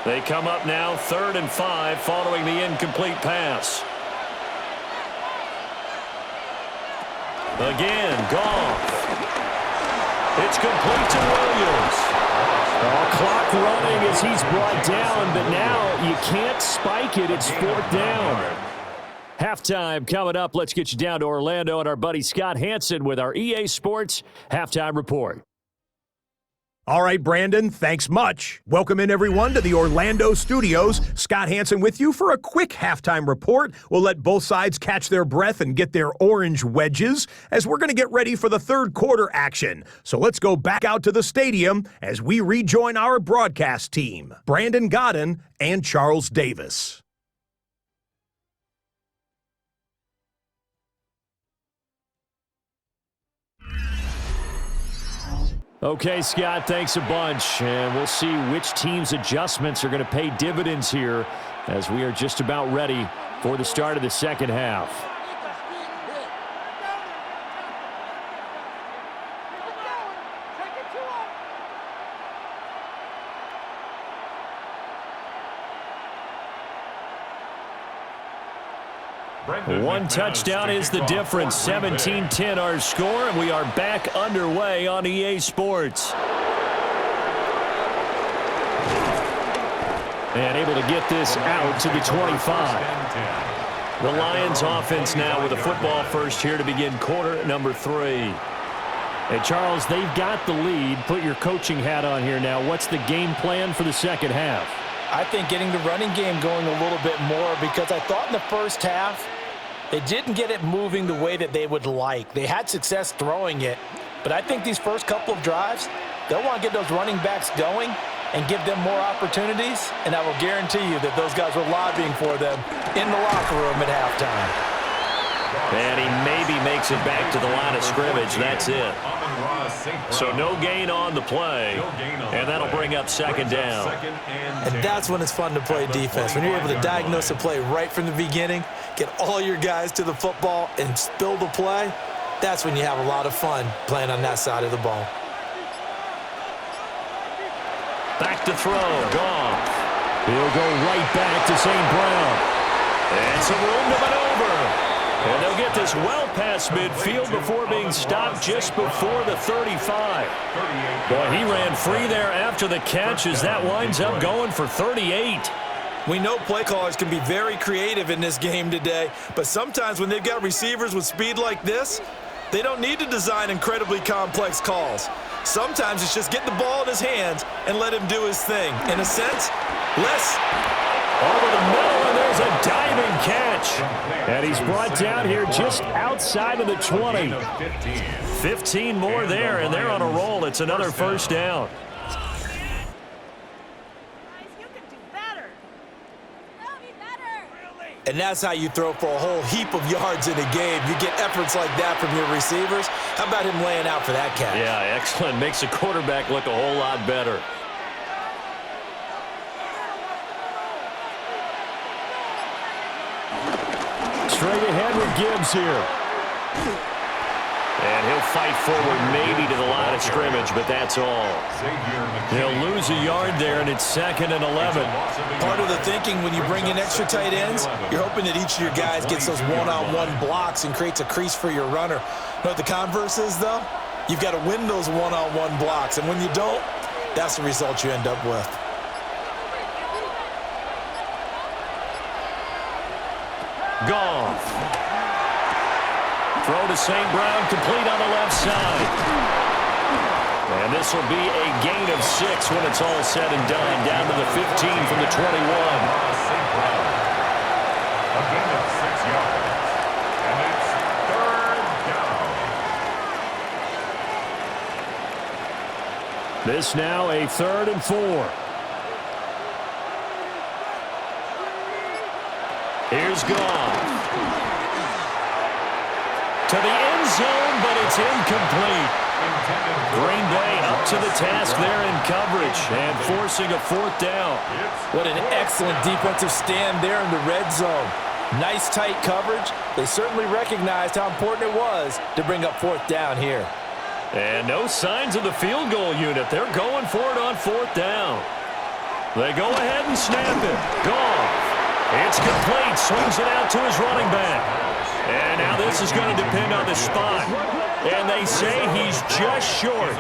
[SPEAKER 1] They come up now 3rd and 5 following the incomplete pass. Again, Goff. It's complete to Williams. Clock running as he's brought down, but now you can't spike it. It's 4th down. Halftime coming up. Let's get you down to Orlando and our buddy Scott Hansen with our EA Sports Halftime Report.
[SPEAKER 6] All right, Brandon, thanks much. Welcome in, everyone, to the Orlando studios. Scott Hansen with you for a quick halftime report. We'll let both sides catch their breath and get their orange wedges as we're going to get ready for the third quarter action. So let's go back out to the stadium as we rejoin our broadcast team, Brandon Godden and Charles Davis.
[SPEAKER 1] Okay, Scott, thanks a bunch. And we'll see which team's adjustments are going to pay dividends here as we are just about ready for the start of the second half. One touchdown is the difference. 17-10 our score, and we are back underway on EA Sports. And able to get this out to the 25. The Lions offense now with a football first here to begin quarter number 3. Hey, Charles, they've got the lead. Put your coaching hat on here now. What's the game plan for the second half?
[SPEAKER 4] I think getting the running game going a little bit more, because I thought in the first half they didn't get it moving the way that they would like. They had success throwing it, but I think these first couple of drives, they'll want to get those running backs going and give them more opportunities, and I will guarantee you that those guys were lobbying for them in the locker room at halftime.
[SPEAKER 1] And he maybe makes it back to the line of scrimmage. That's it. So no gain on the play, and that'll bring up second down.
[SPEAKER 2] And that's when it's fun to play defense. When you're able to diagnose a play right from the beginning, get all your guys to the football, and spill the play, that's when you have a lot of fun playing on that side of the ball.
[SPEAKER 1] Back to throw. Goff. He'll go right back to St. Brown. And some room to maneuver. And they'll get this well past midfield before being stopped just before the 35. Boy, he ran free there after the catch as that winds up going for 38.
[SPEAKER 4] We know play callers can be very creative in this game today, but sometimes when they've got receivers with speed like this, they don't need to design incredibly complex calls. Sometimes it's just get the ball in his hands and let him do his thing. In a sense, less.
[SPEAKER 1] Over the middle, and there's a diving catch. And he's brought down here just outside of the 20. 15 more there, and they're on a roll. It's another first down.
[SPEAKER 2] And that's how you throw for a whole heap of yards in a game. You get efforts like that from your receivers. How about him laying out for that catch?
[SPEAKER 1] Yeah, excellent. Makes the quarterback look a whole lot better. Straight ahead with Gibbs here. And he'll fight forward maybe to the line of scrimmage, but that's all. He'll lose a yard there, and it's 2nd and 11.
[SPEAKER 2] Part of the thinking when you bring in extra tight ends, you're hoping that each of your guys gets those one-on-one blocks and creates a crease for your runner. You know what the converse is, though? You've got to win those one-on-one blocks, and when you don't, that's the result you end up with.
[SPEAKER 1] Goff. Throw to St. Brown, complete on the left side. And this will be a gain of 6 when it's all said and done, down to the 15 from the 21.
[SPEAKER 3] St. Brown. A gain of 6 yards. And it's 3rd down.
[SPEAKER 1] This now a 3rd and 4. Here's Goff. To the end zone, but it's incomplete. Green Bay up to the task there in coverage and forcing a 4th down.
[SPEAKER 4] What an excellent defensive stand there in the red zone. Nice tight coverage. They certainly recognized how important it was to bring up 4th down here.
[SPEAKER 1] And no signs of the field goal unit. They're going for it on 4th down. They go ahead and snap it. Goff. It's complete. Swings it out to his running back. And now this is going to depend on the spot. And they say he's just short.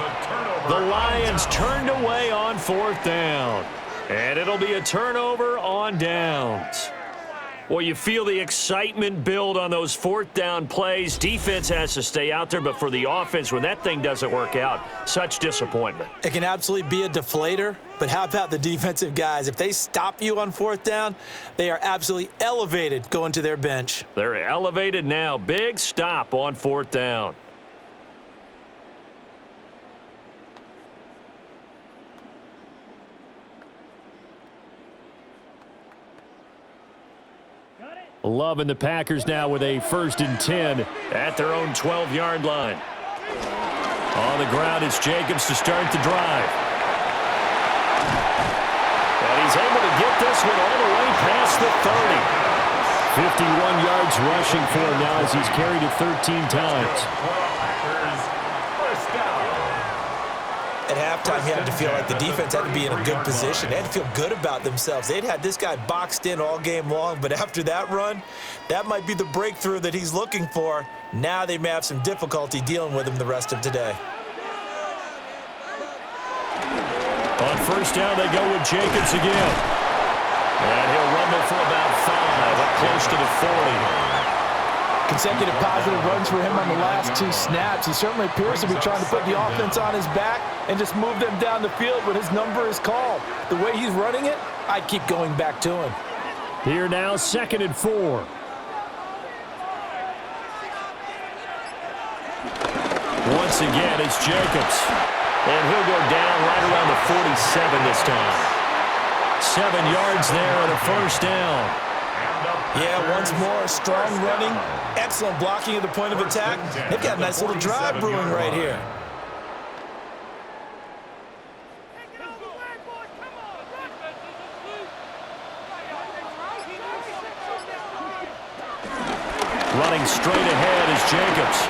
[SPEAKER 1] The Lions turned away on 4th down. And it'll be a turnover on downs. Well, you feel the excitement build on those 4th down plays. Defense has to stay out there, but for the offense, when that thing doesn't work out, such disappointment.
[SPEAKER 2] It can absolutely be a deflator, but how about the defensive guys? If they stop you on 4th down, they are absolutely elevated going to their bench.
[SPEAKER 1] They're elevated now. Big stop on 4th down. Loving the Packers now with a 1st and 10 at their own 12-yard line. On the ground, it's Jacobs to start the drive. And he's able to get this one all the way past the 30. 51 yards rushing for him now as he's carried it 13 times.
[SPEAKER 2] At halftime, he had to feel like the defense had to be in a good position. They had to feel good about themselves. They'd had this guy boxed in all game long, but after that run, that might be the breakthrough that he's looking for. Now they may have some difficulty dealing with him the rest of today.
[SPEAKER 1] On 1st down, they go with Jacobs again. And he'll rumble for about 5, up close to the 40.
[SPEAKER 4] Consecutive positive runs for him on the last 2 snaps. He certainly appears to be trying to put the offense on his back and just move them down the field when his number is called. The way he's running it, I'd keep going back to him.
[SPEAKER 1] Here now, 2nd and 4. Once again, it's Jacobs. And he'll go down right around the 47 this time. 7 yards there and a 1st down.
[SPEAKER 2] Yeah, once more, strong running, excellent blocking at the point of attack. They've got a nice little drive brewing right here.
[SPEAKER 1] Running straight ahead is Jacobs.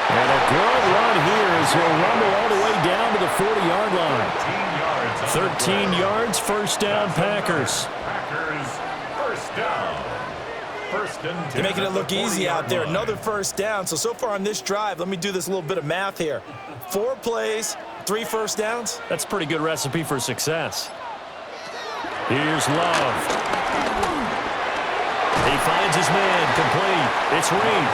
[SPEAKER 1] And a good run here as he'll rumble all the way down to the 40-yard line. 13 yards, first down, Packers.
[SPEAKER 3] Packers, first down. First and 10.
[SPEAKER 2] They're making it look easy out there. Another first down. So far on this drive, let me do this little bit of math here. 4 plays, 3 first downs.
[SPEAKER 1] That's a pretty good recipe for success. Here's Love. He finds his man, complete. It's Reed.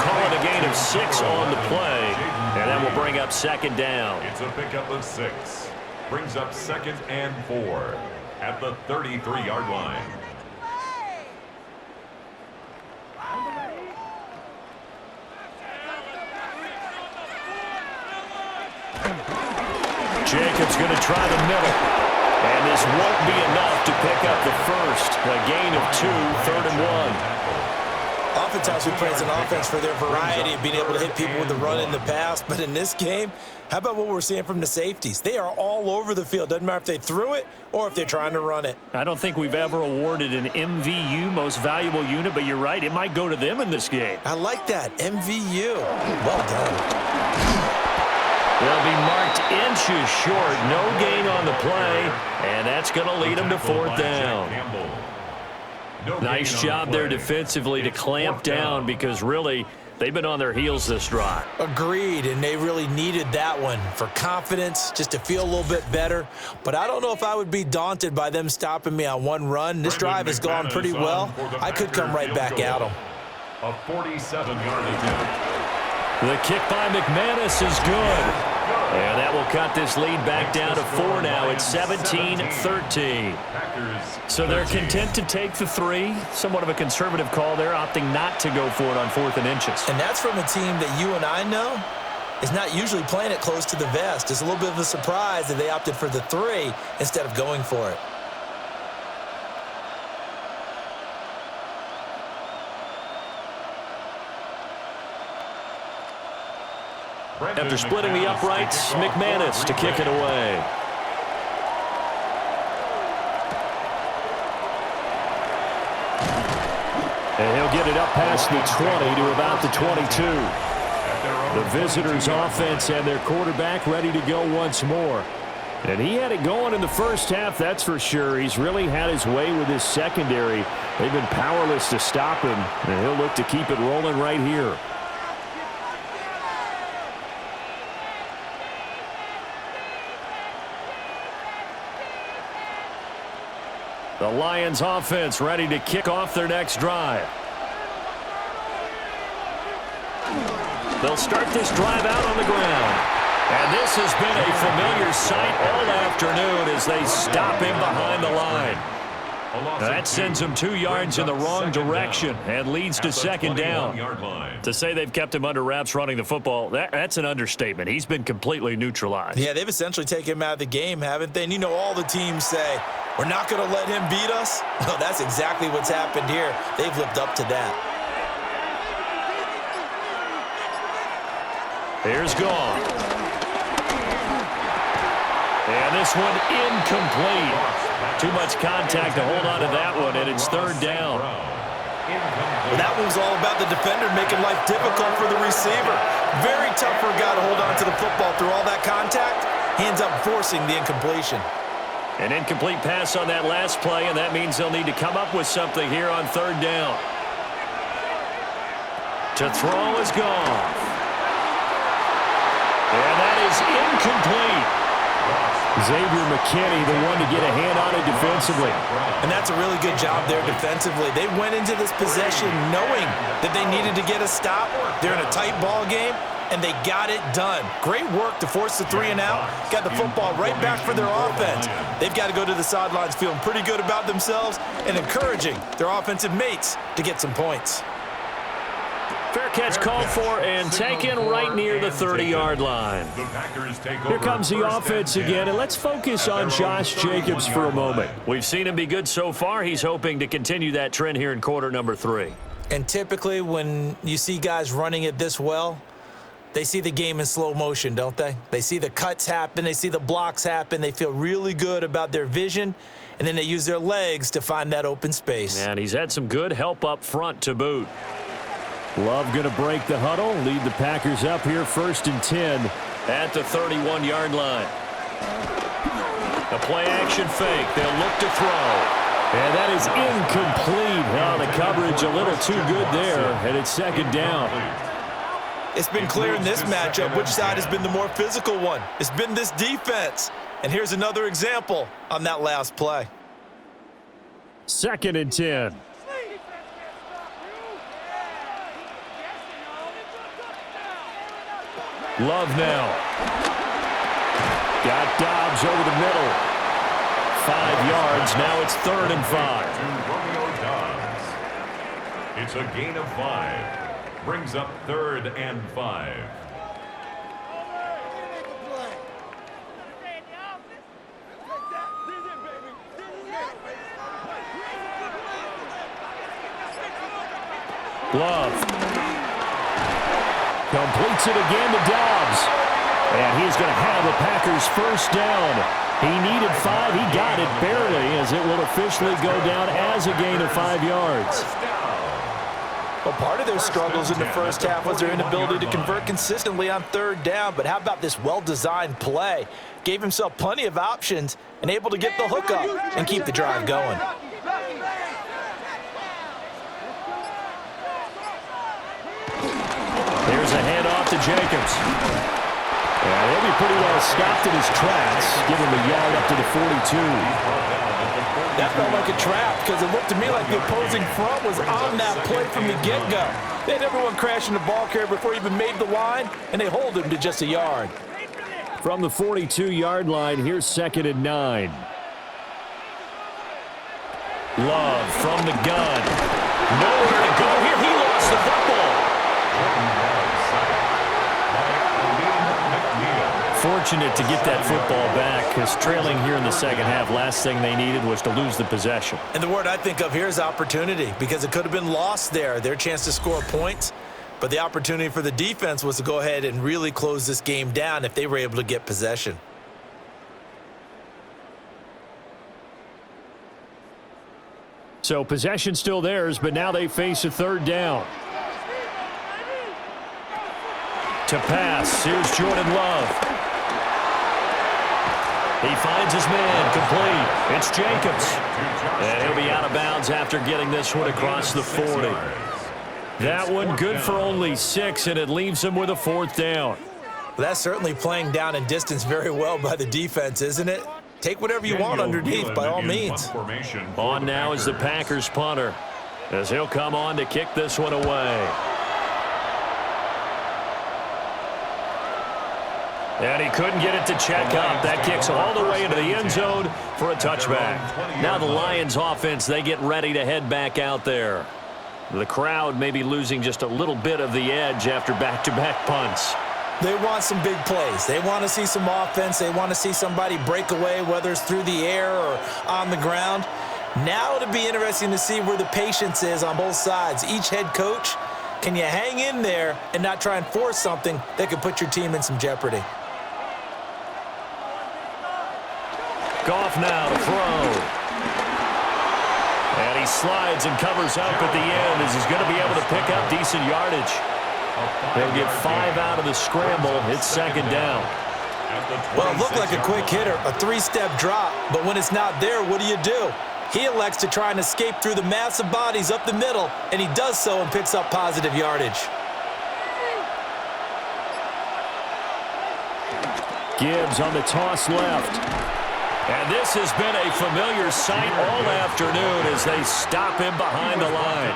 [SPEAKER 1] Call it a gain of 6 on the play, and that will bring up second down.
[SPEAKER 3] It's a pickup of 6. Brings up second and 4 at the 33-yard line.
[SPEAKER 1] Jacobs going to try the middle. And this won't be enough to pick up the first. A gain of 2, third and 1.
[SPEAKER 2] Oftentimes we praise an offense for their variety of being able to hit people with the run in the pass. But in this game, how about what we're seeing from the safeties? They are all over the field. Doesn't matter if they threw it or if they're trying to run it.
[SPEAKER 1] I don't think we've ever awarded an MVU, most valuable unit, but you're right. It might go to them in this game.
[SPEAKER 2] I like that. MVU. Well done.
[SPEAKER 1] They'll be marked inches short. No gain on the play, and that's going to lead them to fourth down. Nice job there defensively to clamp down because really they've been on their heels this drive.
[SPEAKER 2] Agreed, and they really needed that one for confidence, just to feel a little bit better. But I don't know if I would be daunted by them stopping me on one run. This drive has gone pretty well. I could come right back at them.
[SPEAKER 3] A 47-yard attempt.
[SPEAKER 1] The kick by McManus is good. And that will cut this lead back down to 4 now. It's 17-13. So they're content to take the 3. Somewhat of a conservative call there, opting not to go for it on 4th and inches.
[SPEAKER 2] And that's from a team that you and I know is not usually playing it close to the vest. It's a little bit of a surprise that they opted for the 3 instead of going for it.
[SPEAKER 1] After splitting the uprights, McManus to kick it away. And he'll get it up past the 20 to about the 22. The visitors' offense and their quarterback ready to go once more. And he had it going in the first half, that's for sure. He's really had his way with his secondary. They've been powerless to stop him, and he'll look to keep it rolling right here. The Lions offense ready to kick off their next drive. They'll start this drive out on the ground. And this has been a familiar sight all afternoon as they stop him behind the line. That sends him 2 yards in the wrong direction and leads to second down. To say they've kept him under wraps running the football, that's an understatement. He's been completely neutralized.
[SPEAKER 2] Yeah, they've essentially taken him out of the game, haven't they? And you know all the teams say, we're not going to let him beat us. Well, that's exactly what's happened here. They've lived up to that.
[SPEAKER 1] Here's Gone. And this one incomplete. Too much contact to hold on to that one, and it's third down.
[SPEAKER 2] Well, that one was all about the defender making life difficult for the receiver. Very tough for a guy to hold on to the football through all that contact. He ends up forcing the incompletion.
[SPEAKER 1] An incomplete pass on that last play, and that means they'll need to come up with something here on third down. To throw is Gone. And that is incomplete. Xavier McKinney, the one to get a hand on it defensively.
[SPEAKER 2] And that's a really good job there defensively. They went into this possession knowing that they needed to get a stop. They're in a tight ball game, and they got it done. Great work to force the 3 and out. Got the football right back for their offense. They've got to go to the sidelines feeling pretty good about themselves and encouraging their offensive mates to get some points.
[SPEAKER 1] Fair catch called for and taken right near the 30-yard line. Here comes the offense again, and let's focus on Josh Jacobs for a moment. We've seen him be good so far. He's hoping to continue that trend here in quarter number 3.
[SPEAKER 2] And typically when you see guys running it this well, they see the game in slow motion, don't they? They see the cuts happen. They see the blocks happen. They feel really good about their vision, and then they use their legs to find that open space.
[SPEAKER 1] And he's had some good help up front to boot. Love going to break the huddle, lead the Packers up here 1st and 10 at the 31-yard line. A play-action fake. They'll look to throw. And that is incomplete. Oh, the coverage a little too good there, and it's 2nd down.
[SPEAKER 2] It's been clear in this matchup which side has been the more physical one. It's been this defense. And here's another example on that last play.
[SPEAKER 1] 2nd and 10. Love now. Got Dobbs over the middle. 5 yards. Now it's 3rd and 5.
[SPEAKER 3] To Romeo Dobbs. It's a gain of 5. Brings up 3rd and 5.
[SPEAKER 1] Love. Completes it again to Dobbs. And he's going to have the Packers 1st down. He needed 5. He got it barely, as it will officially go down as a gain of 5 yards.
[SPEAKER 2] Well, part of their struggles in the first half was their inability to convert consistently on 3rd down. But how about this well-designed play? Gave himself plenty of options and able to get the hook up and keep the drive going.
[SPEAKER 1] There's a handoff to Jacobs. And he'll be pretty well stopped in his tracks. Give him a yard up to the 42.
[SPEAKER 2] That felt like a trap because it looked to me like the opposing front was on that play from the get-go. They had everyone crashing the ball carrier before he even made the line, and they hold him to just a yard.
[SPEAKER 1] From the 42-yard line, here's 2nd and 9. Love from the gun. Nowhere to go here. He lost the football. Fortunate to get that football back, because trailing here in the 2nd half, last thing they needed was to lose the possession.
[SPEAKER 2] And the word I think of here is opportunity, because it could have been lost there, their chance to score points. But the opportunity for the defense was to go ahead and really close this game down if they were able to get possession.
[SPEAKER 1] So possession still theirs, but now they face a 3rd down. To pass, here's Jordan Love. He finds his man, complete. It's Jacobs. And he'll be out of bounds after getting this one across the 40. That one good for only 6, and it leaves him with a 4th down.
[SPEAKER 2] That's certainly playing down and distance very well by the defense, isn't it? Take whatever you want underneath, by all means.
[SPEAKER 1] On now is the Packers punter, as he'll come on to kick this one away. And he couldn't get it to check up. That kicks all the way into the end zone for a touchback. Now the Lions offense, they get ready to head back out there. The crowd may be losing just a little bit of the edge after back-to-back punts.
[SPEAKER 2] They want some big plays. They want to see some offense. They want to see somebody break away, whether it's through the air or on the ground. Now it'll be interesting to see where the patience is on both sides. Each head coach, can you hang in there and not try and force something that could put your team in some jeopardy?
[SPEAKER 1] Goff now to throw. And he slides and covers up at the end as he's going to be able to pick up decent yardage. They'll get 5 out of the scramble. It's 2nd down.
[SPEAKER 2] Well, it looked like a quick hitter, a 3-step drop, but when it's not there, what do? He elects to try and escape through the massive bodies up the middle, and he does so and picks up positive yardage.
[SPEAKER 1] Gibbs on the toss left. And this has been a familiar sight all afternoon as they stop him behind the line.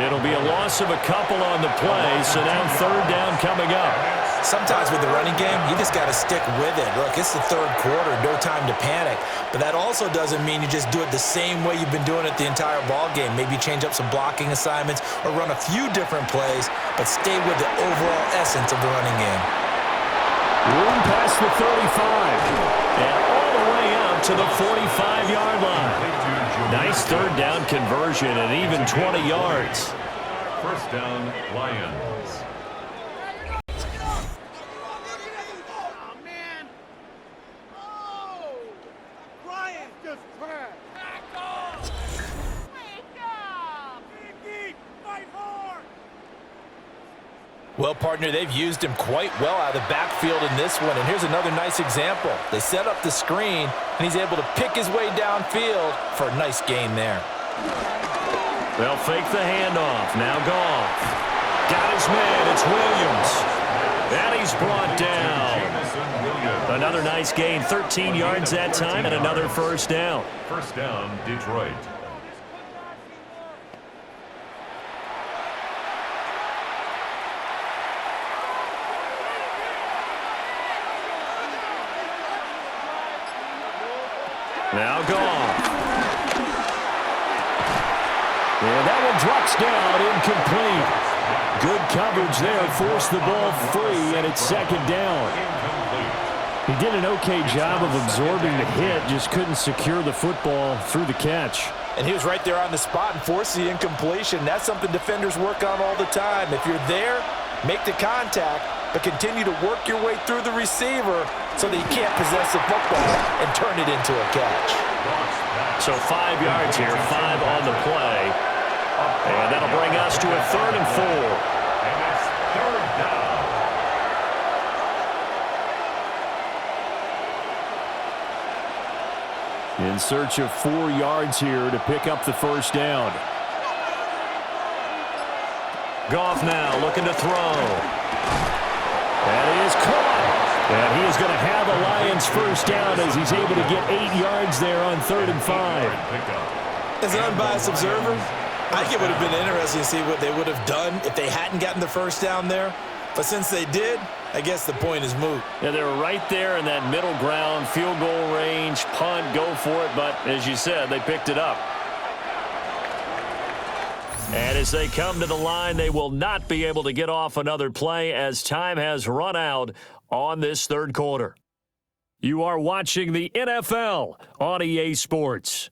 [SPEAKER 1] It'll be a loss of a couple on the play, so now third down coming up.
[SPEAKER 2] Sometimes with the running game, you just got to stick with it. Look, it's the third quarter, no time to panic. But that also doesn't mean you just do it the same way you've been doing it the entire ball game. Maybe change up some blocking assignments or run a few different plays, but stay with the overall essence of the running game.
[SPEAKER 1] Room past the 35. And all the way up to the 45-yard line. Nice third down conversion and even 20 yards.
[SPEAKER 3] First down, Lions.
[SPEAKER 4] Well, partner, they've used him quite well out of the backfield in this one. And here's another nice example. They set up the screen, and he's able to pick his way downfield for a nice gain there.
[SPEAKER 1] They'll fake the handoff. Now Goff. Got his man. It's Williams. And he's brought down. Another nice gain. 13 yards that time and another first down.
[SPEAKER 3] First down, Detroit.
[SPEAKER 1] Now Goff. And that one drops down, incomplete. Good coverage there, forced the ball free, and it's second down. He did an okay job of absorbing the hit, just couldn't secure the football through the catch.
[SPEAKER 4] And he was right there on the spot and forced the incompletion. That's something defenders work on all the time. If you're there, make the contact, but continue to work your way through the receiver so that you can't possess the football and turn it into a catch.
[SPEAKER 1] So 5 yards here, 5 on the play. And that'll bring us to a 3rd and 4.
[SPEAKER 3] And it's third down.
[SPEAKER 1] In search of 4 yards here to pick up the first down. Goff now looking to throw. And he is caught. And he is going to have the Lions first down as he's able to get 8 yards there on 3rd and 5.
[SPEAKER 2] As an unbiased observer, I think it would have been interesting to see what they would have done if they hadn't gotten the first down there. But since they did, I guess the point is moot.
[SPEAKER 1] Yeah, they were right there in that middle ground, field goal range, punt, go for it. But as you said, they picked it up. And as they come to the line, they will not be able to get off another play as time has run out on this third quarter. You are watching the NFL on EA Sports.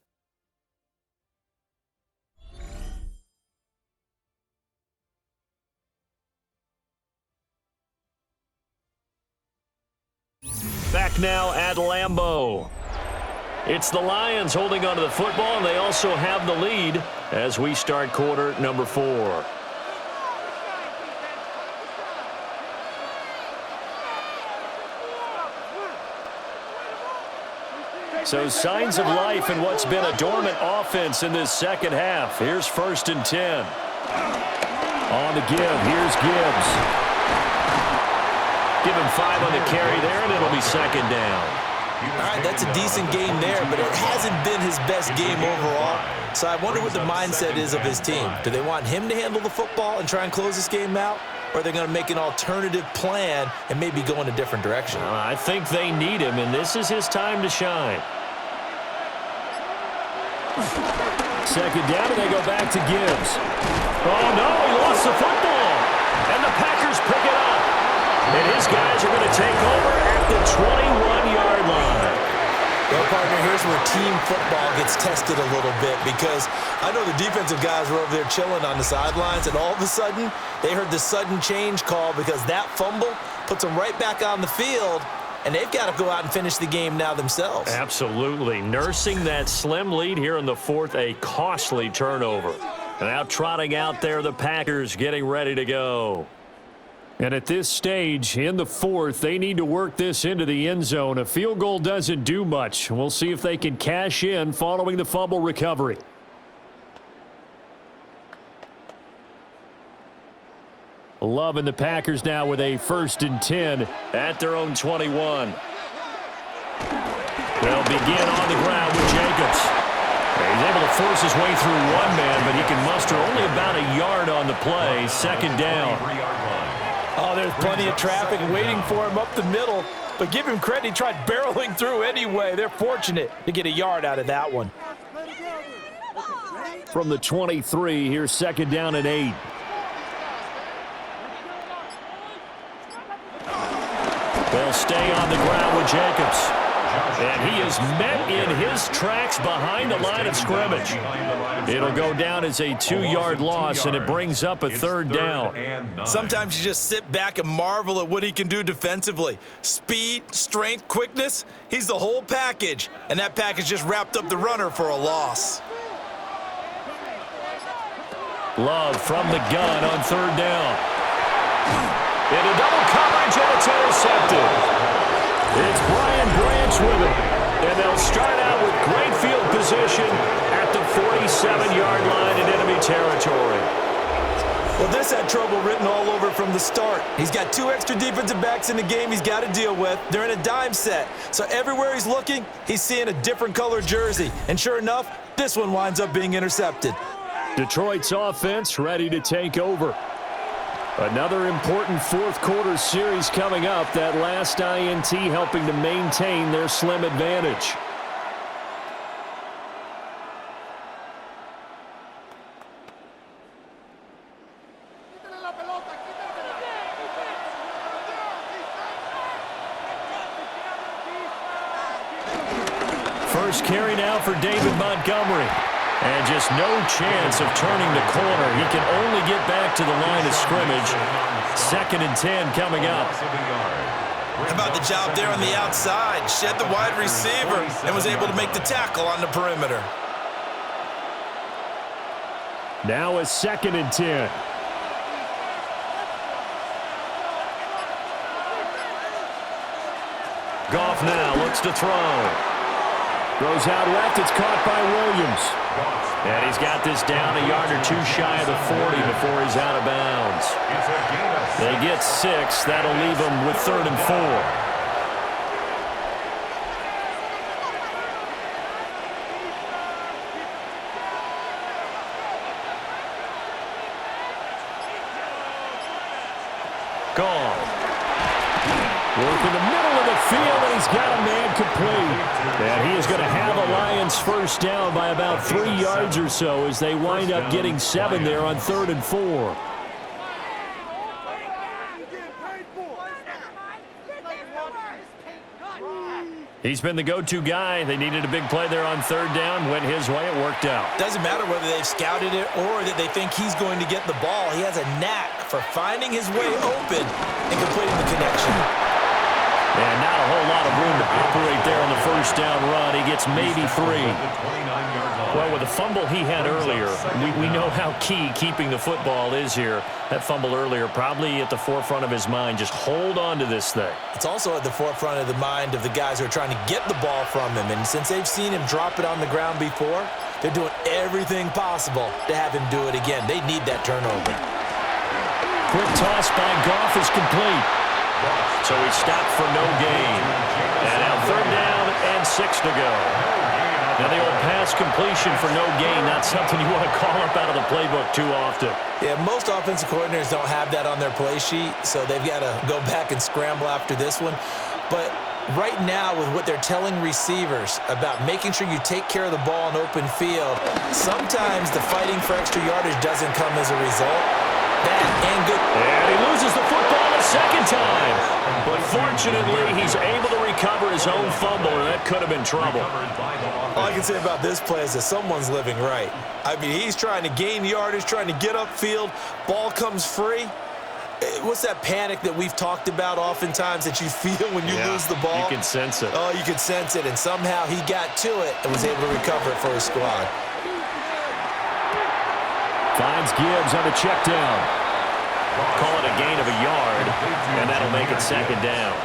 [SPEAKER 1] Back now at Lambeau. It's the Lions holding onto the football, and they also have the lead as we start quarter number 4. So signs of life in what's been a dormant offense in this second half. Here's 1st and 10. On the give, here's Gibbs. Give him 5 on the carry there, and it'll be second down.
[SPEAKER 2] All right, that's a decent game there, but it hasn't been his best game overall. So I wonder what the mindset is of his team. Do they want him to handle the football and try and close this game out? Or are they going to make an alternative plan and maybe go in a different direction?
[SPEAKER 1] I think they need him, and this is his time to shine. Second down, and they go back to Gibbs. Oh, no, he lost the football. And the Packers pick it up. And his guys are going to take over at the 21-yard line.
[SPEAKER 2] Well, partner, here's where team football gets tested a little bit because I know the defensive guys were over there chilling on the sidelines, and all of a sudden, they heard the sudden change call because that fumble puts them right back on the field, and they've got to go out and finish the game now themselves.
[SPEAKER 1] Absolutely. Nursing that slim lead here in the 4th, a costly turnover. And now trotting out there, the Packers getting ready to go. And at this stage, in the 4th, they need to work this into the end zone. A field goal doesn't do much. We'll see if they can cash in following the fumble recovery. Love and the Packers now with a 1st and 10 at their own 21. They'll begin on the ground with Jacobs. He's able to force his way through one man, but he can muster only about a yard on the play. Second down.
[SPEAKER 4] Oh, there's plenty of traffic waiting for him up the middle. But give him credit, he tried barreling through anyway. They're fortunate to get a yard out of that one.
[SPEAKER 1] From the 23, here's second down and 8. They'll stay on the ground with Jacobs. And he is met in his tracks behind the line of scrimmage. It'll go down as a 2-yard loss, and it brings up a third down.
[SPEAKER 2] Sometimes you just sit back and marvel at what he can do defensively. Speed, strength, quickness, he's the whole package. And that package just wrapped up the runner for a loss.
[SPEAKER 1] Love from the gun on third down. Into double coverage, and it's intercepted. It's Brian Branch with it. And they'll start out with great field position at the 47-yard line in enemy territory.
[SPEAKER 2] Well, this had trouble written all over from the start. He's got 2 extra defensive backs in the game he's got to deal with. They're in a dime set. So everywhere he's looking, he's seeing a different color jersey. And sure enough, this one winds up being intercepted.
[SPEAKER 1] Detroit's offense ready to take over. Another important fourth-quarter series coming up. That last INT helping to maintain their slim advantage. First carry now for David Montgomery. And just no chance of turning the corner. He can only get back to the line of scrimmage. Second and 10 coming up.
[SPEAKER 2] How about the job there on the outside? Shed the wide receiver and was able to make the tackle on the perimeter.
[SPEAKER 1] Now a second and 10. Goff now looks to throw. Throws out left. It's caught by Williams. And he's got this down a yard or 2 shy of the 40 before he's out of bounds. They get 6. That'll leave them with 3rd and 4. Gone. Work in the middle of the field, and he's got a man complete. And he is going to have a Lions first down by about 3 yards or so as they wind up getting 7 there on 3rd and 4. He's been the go-to guy. They needed a big play there on 3rd down. Went his way. It worked out.
[SPEAKER 2] Doesn't matter whether they've scouted it or that they think he's going to get the ball. He has a knack for finding his way open and completing the connection.
[SPEAKER 1] And not a whole lot of room to operate there on the first down run. He gets maybe 3. Well, with the fumble he had earlier, we know how key keeping the football is here. That fumble earlier probably at the forefront of his mind. Just hold on to this thing.
[SPEAKER 2] It's also at the forefront of the mind of the guys who are trying to get the ball from him. And since they've seen him drop it on the ground before, they're doing everything possible to have him do it again. They need that turnover.
[SPEAKER 1] Quick toss by Goff is complete. So he stopped for no gain. And now 3rd down and 6 to go. Now the old pass completion for no gain, not something you want to call up out of the playbook too often.
[SPEAKER 2] Yeah, most offensive coordinators don't have that on their play sheet, so they've got to go back and scramble after this one. But right now, with what they're telling receivers about making sure you take care of the ball in open field, sometimes the fighting for extra yardage doesn't come as a result.
[SPEAKER 1] And he loses the football a second time. But fortunately, he's able to recover his own fumble, and that could have been trouble.
[SPEAKER 2] All I can say about this play is that someone's living right. I mean, he's trying to gain yardage, trying to get upfield. Ball comes free. What's that panic that we've talked about oftentimes that you feel when you lose the ball?
[SPEAKER 1] You can sense it.
[SPEAKER 2] Oh, you can sense it, and somehow he got to it and was able to recover it for his squad.
[SPEAKER 1] Finds Gibbs on the check down. Call it a gain of a yard, and that'll make it 2nd down.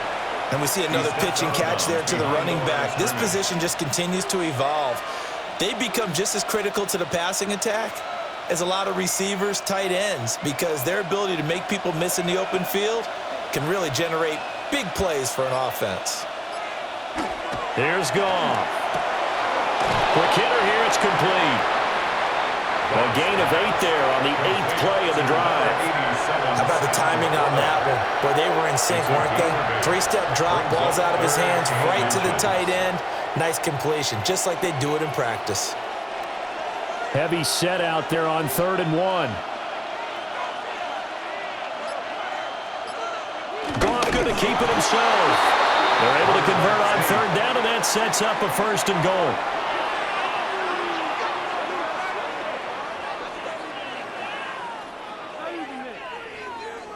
[SPEAKER 2] And we see another pitch and catch there to the running back. This position just continues to evolve. They become just as critical to the passing attack as a lot of receivers, tight ends, because their ability to make people miss in the open field can really generate big plays for an offense.
[SPEAKER 1] Here's Goff. Quick hitter here, it's complete. A gain of 8 there on the 8th play of the drive.
[SPEAKER 2] How about the timing on that one? Boy, they were in sync, weren't they? 3-step drop, ball's out of his hands, right to the tight end. Nice completion, just like they do it in practice.
[SPEAKER 1] Heavy set out there on 3rd and 1. Goff going to keep it himself. They're able to convert on 3rd down, and that sets up a 1st and goal.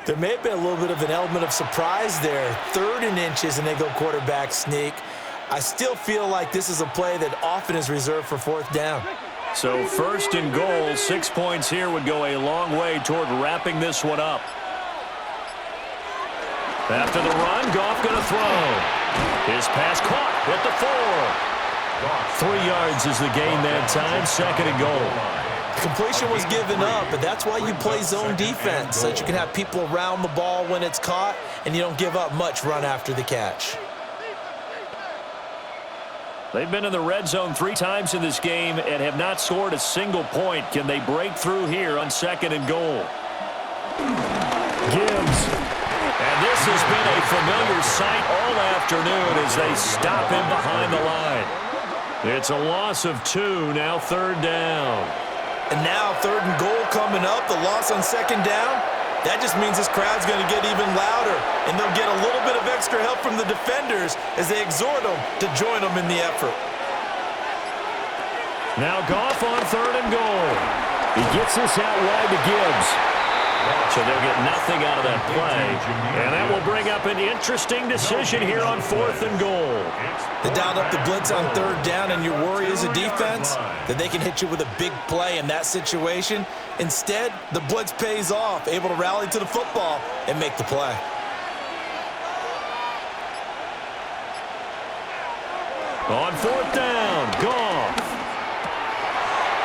[SPEAKER 2] There may have been a little bit of an element of surprise there. 3rd and inches, and they go quarterback sneak. I still feel like this is a play that often is reserved for 4th down.
[SPEAKER 1] So 1st and goal, 6 points here would go a long way toward wrapping this one up. After the run, Goff going to throw. His pass caught at the 4. 3 yards is the gain that time, 2nd and goal.
[SPEAKER 2] Completion was given up, but that's why you play zone defense, so that you can have people around the ball when it's caught, and you don't give up much run after the catch.
[SPEAKER 1] They've been in the red zone 3 times in this game and have not scored a single point. Can they break through here on 2nd and goal? Gibbs. And this has been a familiar sight all afternoon as they stop him behind the line. It's a loss of 2, now 3rd down.
[SPEAKER 2] And now 3rd and goal coming up, the loss on 2nd down. That just means this crowd's going to get even louder, and they'll get a little bit of extra help from the defenders as they exhort them to join them in the effort.
[SPEAKER 1] Now Goff on 3rd and goal. He gets this out wide to Gibbs. So they'll get nothing out of that play. And that will bring up an interesting decision here on 4th and goal.
[SPEAKER 2] They dialed up the blitz on 3rd down, and your worry as a defense that they can hit you with a big play in that situation. Instead, the blitz pays off, able to rally to the football and make the play.
[SPEAKER 1] On 4th down, Goff.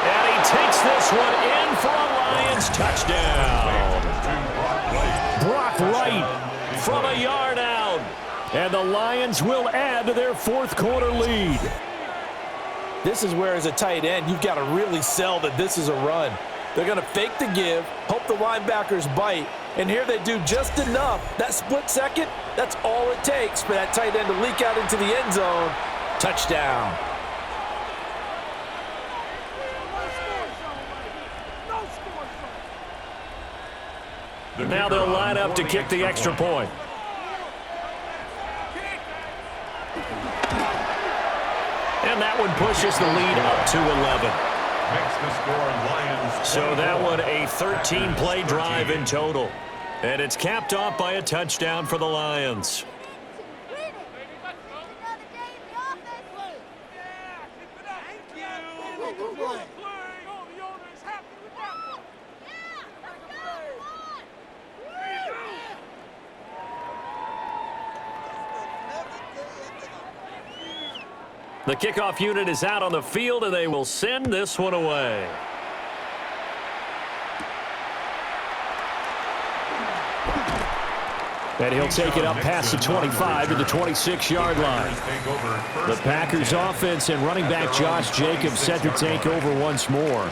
[SPEAKER 1] And he takes this one in for a Lions touchdown. Brock Wright from a yard out. And the Lions will add to their 4th quarter lead.
[SPEAKER 4] This is where, as a tight end, you've got to really sell that this is a run. They're going to fake the give, hope the linebackers bite, and here they do just enough. That split second, that's all it takes for that tight end to leak out into the end zone. Touchdown.
[SPEAKER 1] Now they'll line up to kick the extra point. And that one pushes the lead up to 11. So that one a 13-play drive in total. And it's capped off by a touchdown for the Lions. The kickoff unit is out on the field, and they will send this one away. And he'll take it up past the 25 to the 26-yard line. The Packers offense and running back Josh Jacobs set to take over once more.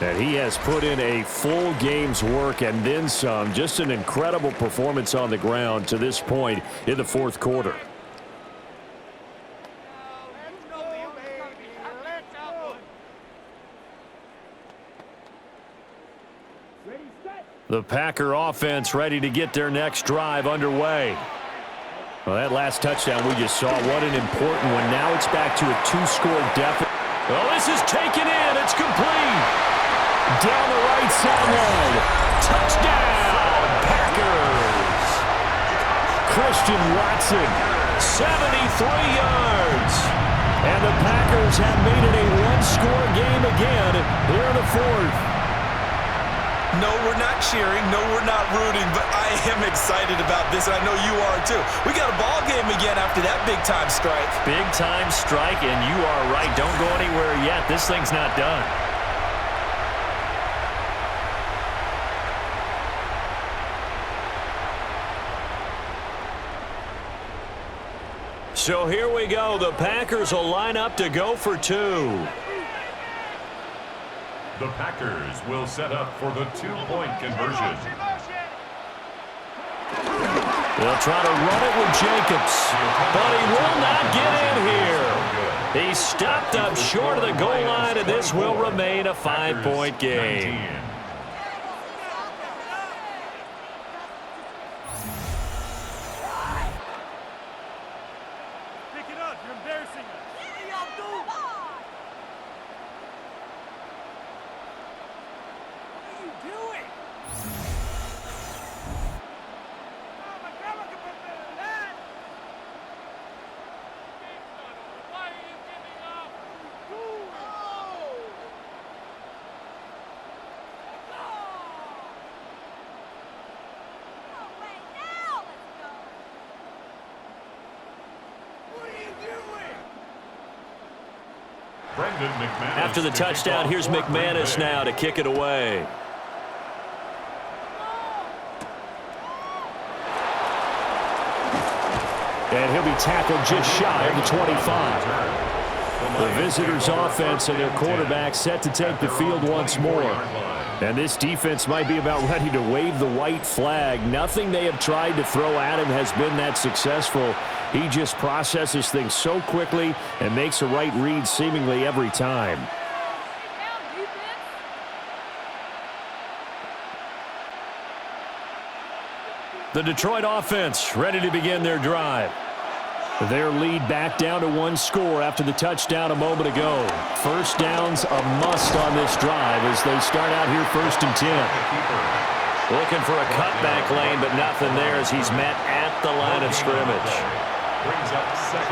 [SPEAKER 1] And he has put in a full game's work and then some. Just an incredible performance on the ground to this point in the 4th quarter. The Packer offense ready to get their next drive underway. Well, that last touchdown we just saw, what an important one. Now it's back to a 2-score deficit. Well, this is taken in. It's complete. Down the right sideline. Touchdown, Packers. Christian Watson, 73 yards. And the Packers have made it a 1-score game again here in the 4th.
[SPEAKER 2] No, we're not cheering. No, we're not rooting, but I am excited about this, and I know you are too. We got a ball game again after that big-time strike.
[SPEAKER 1] Big-time strike, and you are right. Don't go anywhere yet. This thing's not done. So here we go. The Packers will line up to go for two.
[SPEAKER 3] The Packers will set up for the two-point conversion.
[SPEAKER 1] They'll try to run it with Jacobs, but he will not get in here. He's stopped up short of the goal line, and this will remain a 5-point game.
[SPEAKER 5] Pick it up. You're embarrassing us. What are y'all doing? What are you doing? Oh, my grandma can put better than that. Why are you giving up?
[SPEAKER 1] After the touchdown, here's McManus now to kick it away. And he'll be tackled just shy of the 25. The visitors' offense and their quarterback set to take the field once more. And this defense might be about ready to wave the white flag. Nothing they have tried to throw at him has been that successful. He just processes things so quickly and makes a right read seemingly every time. The Detroit offense ready to begin their drive. Their lead back down to one score after the touchdown a moment ago. First down's a must on this drive as they start out here 1st and 10. Looking for a cutback lane, but nothing there as he's met at the line of scrimmage.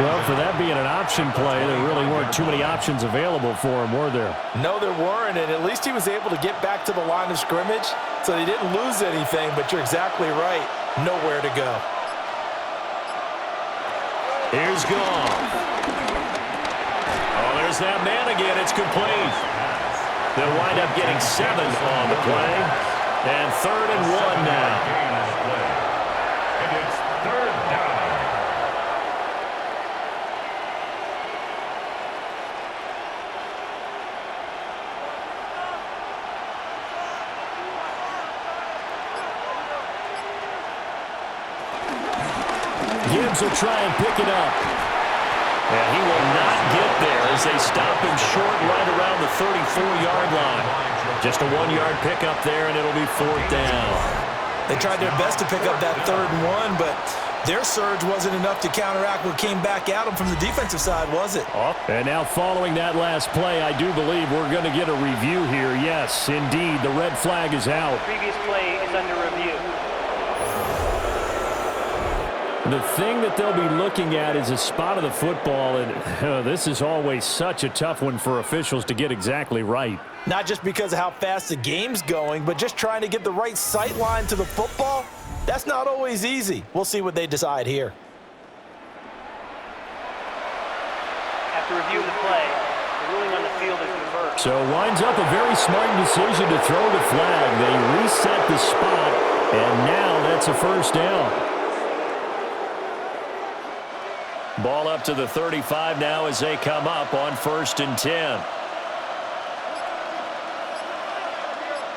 [SPEAKER 1] Well, for that being an option play, there really weren't too many options available for him, were there?
[SPEAKER 4] No, there weren't, and at least he was able to get back to the line of scrimmage, so he didn't lose anything, but you're exactly right. Nowhere to go.
[SPEAKER 1] Here's Goff. Oh, there's that man again. It's complete. They'll wind up getting 7 on the play. And 3rd and 1 now.
[SPEAKER 3] And it's 3rd down.
[SPEAKER 1] Gibbs will try and pick it up. And he will not get there as they stop him short right around the 34-yard line. Just a 1-yard pickup there, and it'll be 4th down.
[SPEAKER 2] They tried their best to pick up that 3rd and 1, but their surge wasn't enough to counteract what came back at them from the defensive side, was it?
[SPEAKER 1] And now following that last play, I do believe we're going to get a review here. Yes, indeed, the red flag is out.
[SPEAKER 7] Previous play is under review.
[SPEAKER 1] The thing that they'll be looking at is a spot of the football, and this is always such a tough one for officials to get exactly right.
[SPEAKER 4] Not just because of how fast the game's going, but just trying to get the right sight line to the football. That's not always easy. We'll see what they decide here.
[SPEAKER 7] After reviewing the play, the ruling on the field is reversed.
[SPEAKER 1] So winds up a very smart decision to throw the flag. They reset the spot, and now that's a 1st down. Ball up to the 35 now as they come up on 1st and 10.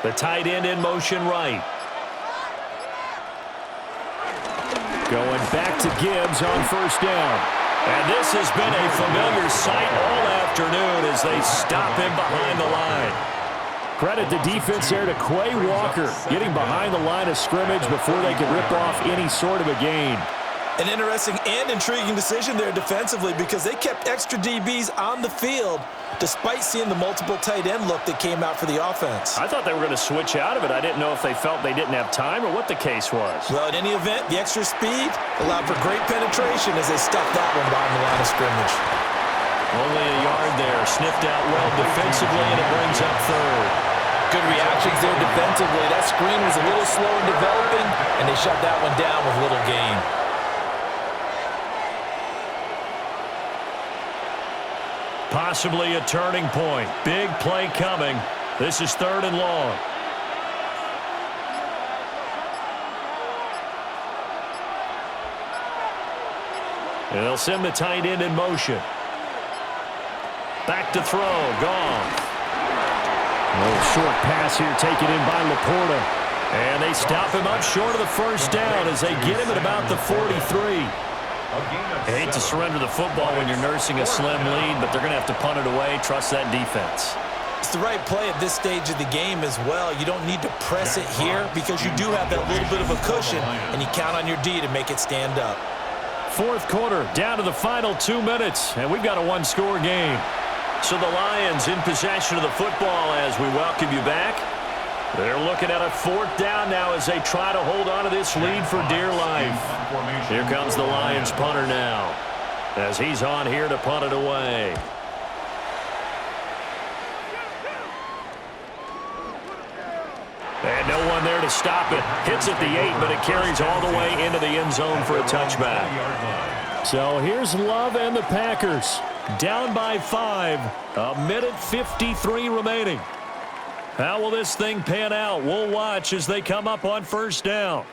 [SPEAKER 1] The tight end in motion right. Going back to Gibbs on 1st down. And this has been a familiar sight all afternoon as they stop him behind the line. Credit the defense there to Quay Walker, getting behind the line of scrimmage before they could rip off any sort of a gain.
[SPEAKER 2] An interesting and intriguing decision there defensively because they kept extra DBs on the field despite seeing the multiple tight end look that came out for the offense.
[SPEAKER 1] I thought they were going to switch out of it. I didn't know if they felt they didn't have time or what the case was.
[SPEAKER 2] Well, in any event, the extra speed allowed for great penetration as they stuffed that one behind the line of scrimmage.
[SPEAKER 1] Only a yard there. Sniffed out well defensively, and it brings up 3rd.
[SPEAKER 2] Good reactions there defensively. That screen was a little slow in developing, and they shut that one down with little gain.
[SPEAKER 1] Possibly a turning point. Big play coming. This is 3rd and long. And they'll send the tight end in motion. Back to throw. Goff. A little short pass here taken in by Laporta. And they stop him up short of the first down as they get him at about the 43. I hate to surrender the football when you're nursing a slim lead, but they're going to have to punt it away. Trust that defense.
[SPEAKER 2] It's the right play at this stage of the game as well. You don't need to press it here because you do have that little bit of a cushion, and you count on your D to make it stand up.
[SPEAKER 1] Fourth quarter, down to the final 2 minutes, and we've got a one-score game. So the Lions in possession of the football as we welcome you back. They're looking at a fourth down now as they try to hold on to this lead for dear life. Here comes the Lions punter now as he's on here to punt it away. And no one there to stop it. Hits at the 8, but it carries all the way into the end zone for a touchback. So here's Love and the Packers. Down by 5. A minute 53 remaining. How will this thing pan out? We'll watch as they come up on first down.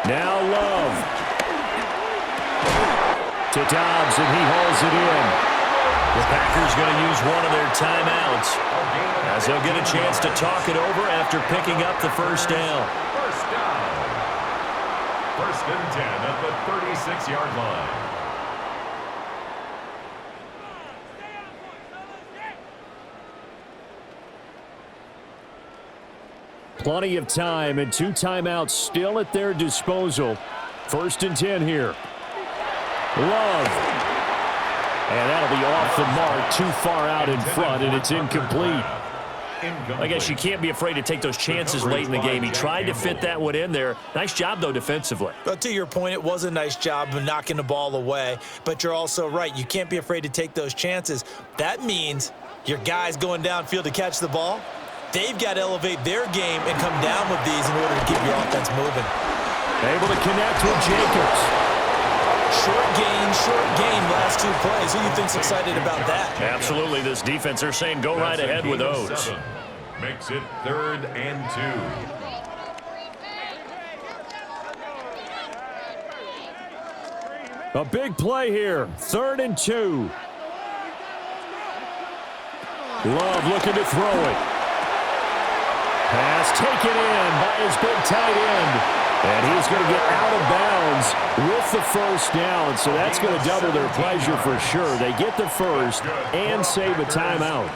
[SPEAKER 1] Now Love. To Dobbs, and he hauls it in. The Packers going to use one of their timeouts as they'll get a chance to talk it over after picking up the first down.
[SPEAKER 3] First down. First and 10 at the 36-yard line.
[SPEAKER 1] Plenty of time and 2 timeouts still at their disposal. First and 10 here. Love. And that'll be off the mark, too far out in front, and it's incomplete. I guess you can't be afraid to take those chances late in the game. He tried to fit that one in there. Nice job, though, defensively.
[SPEAKER 2] But to your point, it was a nice job of knocking the ball away. But you're also right. You can't be afraid to take those chances. That means your guys going downfield to catch the ball, they've got to elevate their game and come down with these in order to keep your offense moving.
[SPEAKER 1] Able to connect with Jacobs.
[SPEAKER 2] Short gain, last 2 plays. Who do you think's excited about that?
[SPEAKER 1] Absolutely. This defense, they're saying go right ahead with those.
[SPEAKER 3] Makes it 3rd and 2.
[SPEAKER 1] A big play here. 3rd and 2. Love looking to throw it. Pass taken in by his big tight end. And he's going to get out of bounds with the first down. So that's going to double their pleasure for sure. They get the first and save a timeout.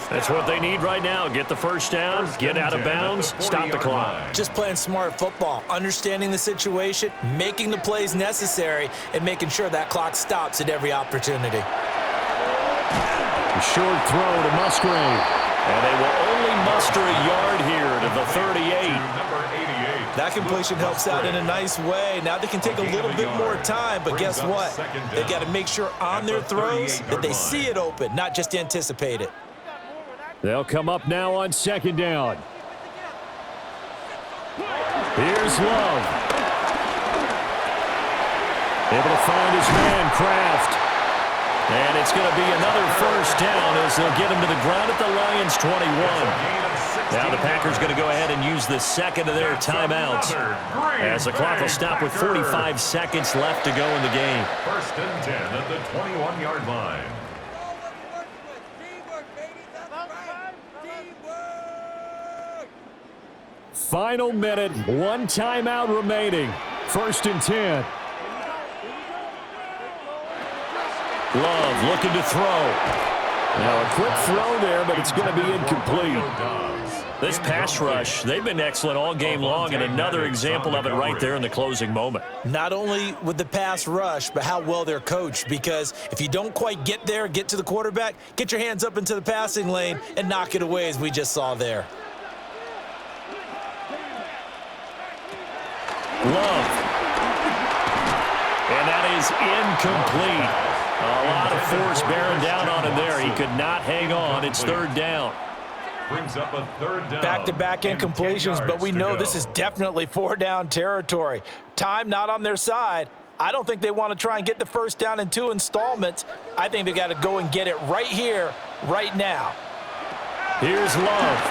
[SPEAKER 1] That's what they need right now. Get the first down, get out of bounds, stop the clock.
[SPEAKER 2] Just playing smart football, understanding the situation, making the plays necessary, and making sure that clock stops at every opportunity.
[SPEAKER 1] A short throw to Musgrave. And they will only muster a yard here to the 38.
[SPEAKER 2] That completion helps out in a nice way. Now they can take a little bit more time, but guess what? They've got to make sure on their throws that they see it open, not just anticipate it.
[SPEAKER 1] They'll come up now on 2nd down. Here's Love. Able to find his man, Kraft. And it's going to be another first down as they'll get him to the ground at the Lions' 21. Now the Packers going to go ahead and use the second of their timeouts as the clock will stop with 45 seconds left to go in the game.
[SPEAKER 3] First and 10 at the 21-yard line.
[SPEAKER 1] Final minute, 1 timeout remaining. First and 10. Love looking to throw. Now a quick throw there, but it's going to be incomplete. This pass rush, they've been excellent all game long, and another example of it right there in the closing moment.
[SPEAKER 2] Not only with the pass rush, but how well they're coached, because if you don't quite get there, get to the quarterback, get your hands up into the passing lane and knock it away as we just saw there.
[SPEAKER 1] Love. And that is incomplete. A lot of force bearing down on him there. He could not hang on. It's 3rd down.
[SPEAKER 3] Brings up a 3rd down.
[SPEAKER 2] Back-to-back incompletions, but we know this is definitely 4-down territory. Time not on their side,
[SPEAKER 4] I don't think they want to try and get the first down in 2 installments. I think they got to go and get it right here, right now.
[SPEAKER 1] Here's Love.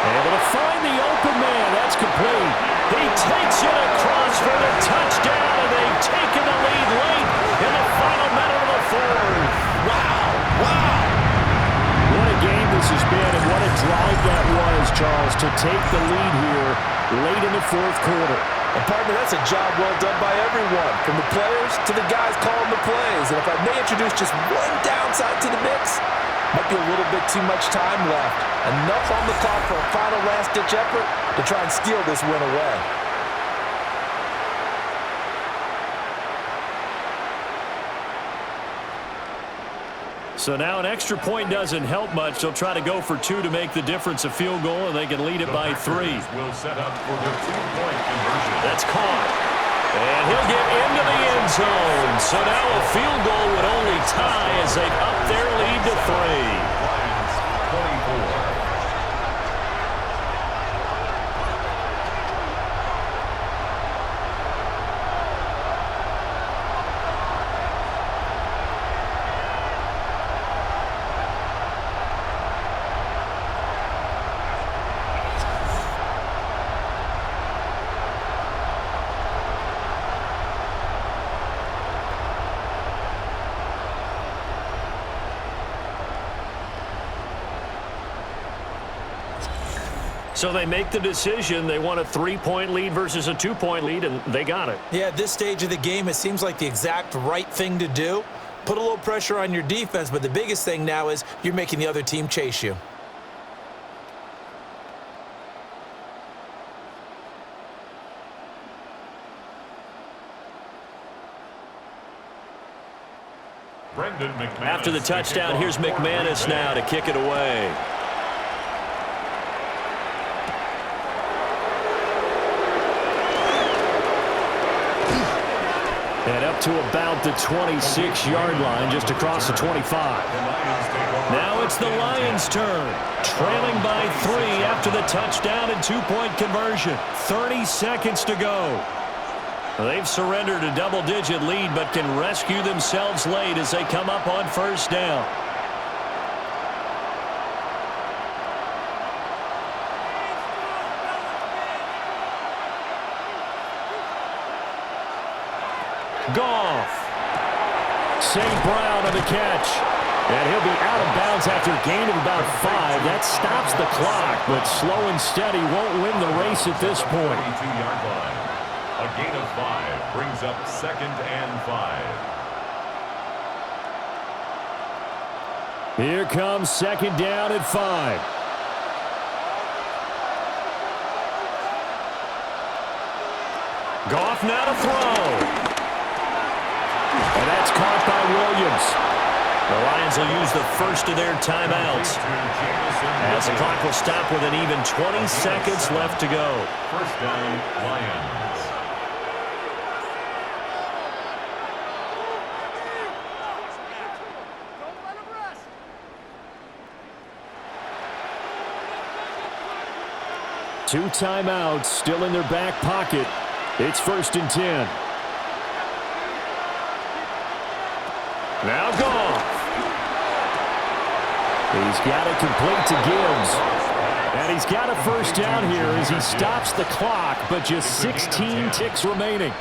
[SPEAKER 1] Able to find the open man. That's complete. He takes it across for the touchdown, and they've taken the lead late in the final minute of the fourth.
[SPEAKER 2] Wow. Wow.
[SPEAKER 1] What a game this has been, and what a drive that was, Charles, to take the lead here late in the fourth quarter.
[SPEAKER 4] And partner, that's a job well done by everyone, from the players to the guys calling the plays. And if I may introduce just one downside to the mix, might be a little bit too much time left. Enough on the clock for a final last-ditch effort to try and steal this win away.
[SPEAKER 1] So now an extra point doesn't help much. They'll try to go for 2 to make the difference a field goal, and they can lead it by 3.
[SPEAKER 3] Will set up for the 2-point conversion.
[SPEAKER 1] That's caught. And he'll get into the end zone. So now a field goal would only tie as they up their lead to 3.
[SPEAKER 3] Lions 24.
[SPEAKER 1] So they make the decision. They want a 3-point lead versus a 2-point lead, and they got it.
[SPEAKER 2] Yeah, at this stage of the game, it seems like the exact right thing to do. Put a little pressure on your defense, but the biggest thing now is you're making the other team chase you.
[SPEAKER 1] After the touchdown, here's McManus now to kick it away. And up to about the 26-yard line, just across the 25. Now it's the Lions' turn, trailing by 3 after the touchdown and 2-point conversion. 30 seconds to go. They've surrendered a double-digit lead, but can rescue themselves late as they come up on first down. Goff. St. Brown on the catch. And he'll be out of bounds after a gain of about 5. That stops the clock, but slow and steady won't win the race at this point.
[SPEAKER 3] 22-yard line. A gain of 5 brings up 2nd and 5.
[SPEAKER 1] Here comes 2nd down at 5. Goff now to throw. And that's caught by Williams. The Lions will use the first of their timeouts as the clock will stop with an even 20 seconds left to go.
[SPEAKER 3] First down, Lions.
[SPEAKER 1] Two timeouts still in their back pocket. It's 1st and 10. Now Goff. He's got it complete to Gibbs. And he's got a first down here as he stops the clock, but just 16 ticks remaining.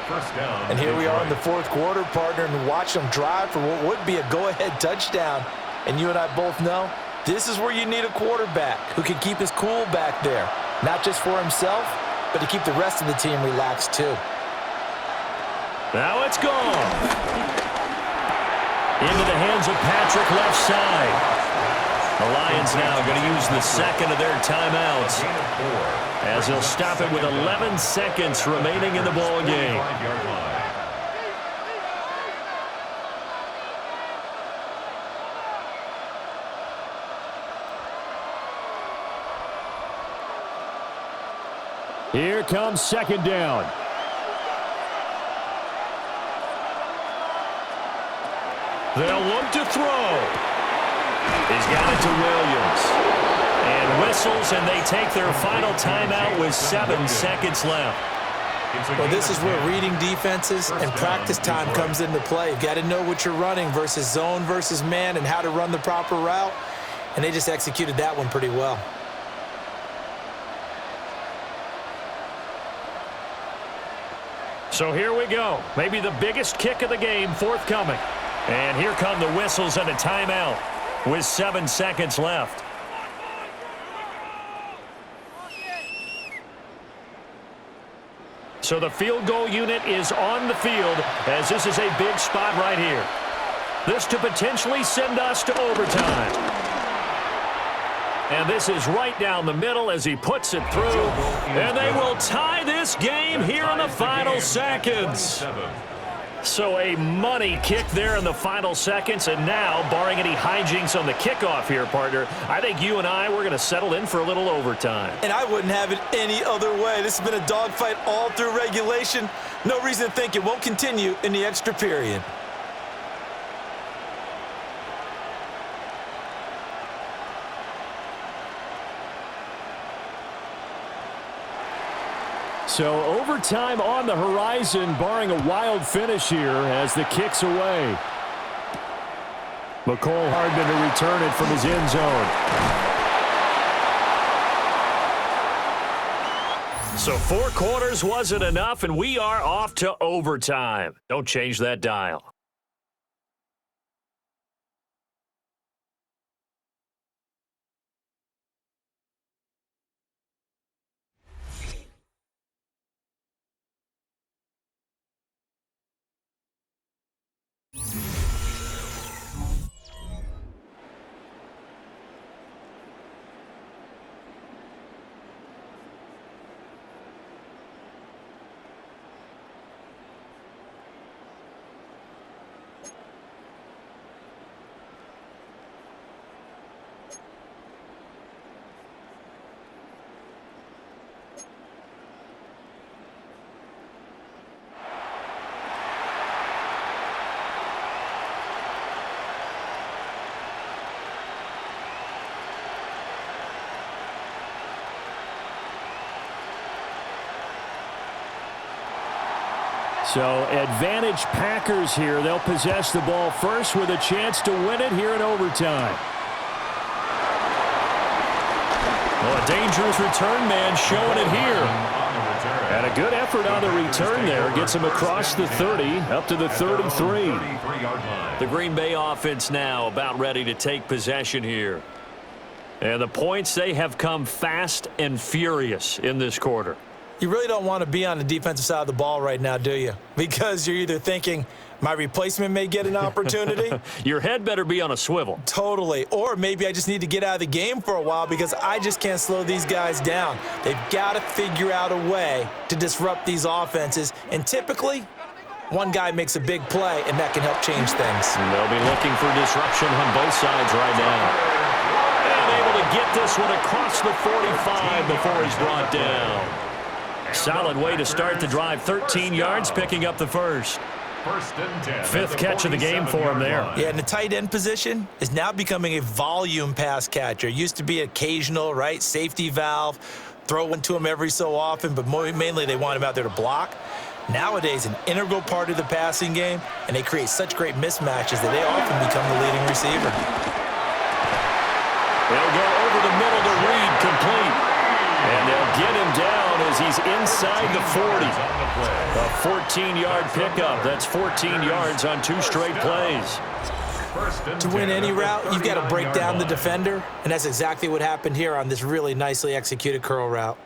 [SPEAKER 2] And here we are in the fourth quarter, partner, and watch them drive for what would be a go-ahead touchdown. And you and I both know this is where you need a quarterback who can keep his cool back there, not just for himself, but to keep the rest of the team relaxed too.
[SPEAKER 1] Now it's gone. Into the hands of Patrick left side. The Lions now going to use the second of their timeouts as they'll stop it with 11 seconds remaining in the ball game. Here comes 2nd down. They'll look to throw. He's got it to Williams. And whistles, and they take their final timeout with 7 seconds left.
[SPEAKER 2] Well, this is where reading defenses and practice time comes into play. You've got to know what you're running versus zone versus man and how to run the proper route. And they just executed that one pretty well.
[SPEAKER 1] So here we go. Maybe the biggest kick of the game forthcoming. And here come the whistles and a timeout with 7 seconds left. So the field goal unit is on the field as this is a big spot right here. This to potentially send us to overtime. And this is right down the middle as he puts it through. And they will tie this game here in the final seconds. So a money kick there in the final seconds. And now, barring any hijinks on the kickoff here, partner, I think you and I, we're going to settle in for a little overtime.
[SPEAKER 2] And I wouldn't have it any other way. This has been a dogfight all through regulation. No reason to think it won't continue in the extra period.
[SPEAKER 1] So overtime on the horizon, barring a wild finish here as the kick's away. McCole Hardman to return it from his end zone. So 4 quarters wasn't enough, and we are off to overtime. Don't change that dial. So advantage Packers here. They'll possess the ball first with a chance to win it here in overtime. Well, a dangerous return man showing it here. And a good effort on the return there. Gets him across the 30, up to the 33. The Green Bay offense now about ready to take possession here. And the points, they have come fast and furious in this quarter.
[SPEAKER 2] You really don't want to be on the defensive side of the ball right now, do you? Because you're either thinking, my replacement may get an opportunity.
[SPEAKER 1] Your head better be on a swivel.
[SPEAKER 2] Totally. Or maybe I just need to get out of the game for a while because I just can't slow these guys down. They've got to figure out a way to disrupt these offenses. And typically, one guy makes a big play, and that can help change things.
[SPEAKER 1] And they'll be looking for disruption on both sides right now. And able to get this one across the 45 before he's brought down. Solid way to start the drive. 13 yards, picking up the first.
[SPEAKER 3] First and 10.
[SPEAKER 1] 5th catch of the game for him there.
[SPEAKER 2] Yeah, and the tight end position is now becoming a volume pass catcher. Used to be occasional, right? Safety valve. Throw one to him every so often, but mainly they want him out there to block. Nowadays, an integral part of the passing game, and they create such great mismatches that they often become the leading receiver.
[SPEAKER 1] They'll go over the middle to Reed, complete. And they'll get him down as he's inside the 40. A 14-yard pickup. That's 14 yards on 2 straight plays.
[SPEAKER 2] To win any route, you've got to break down the defender, and that's exactly what happened here on this really nicely executed curl route.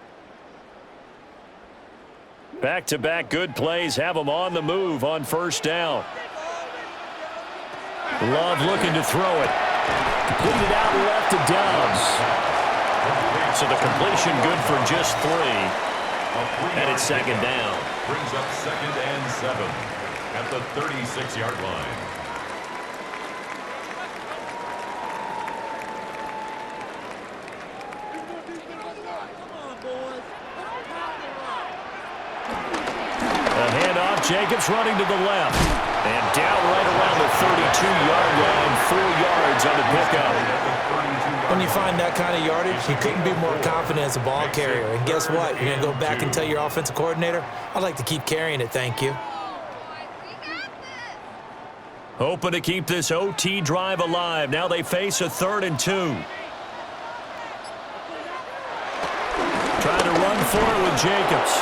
[SPEAKER 1] Back-to-back good plays have them on the move on first down. Love looking to throw it. Completed out left to Dobbs. So the completion good for just 3. And it's second down.
[SPEAKER 3] Brings up 2nd and 7 at the 36-yard line.
[SPEAKER 1] A handoff, Jacobs running to the left. And down right around the 32-yard line, 4 yards on the pickup.
[SPEAKER 2] When you find that kind of yardage, you couldn't be more confident as a ball carrier. And guess what? You're going to go back and tell your offensive coordinator, I'd like to keep carrying it, thank you.
[SPEAKER 1] Hoping to keep this OT drive alive. Now they face a 3rd and 2. Trying to run for it with Jacobs.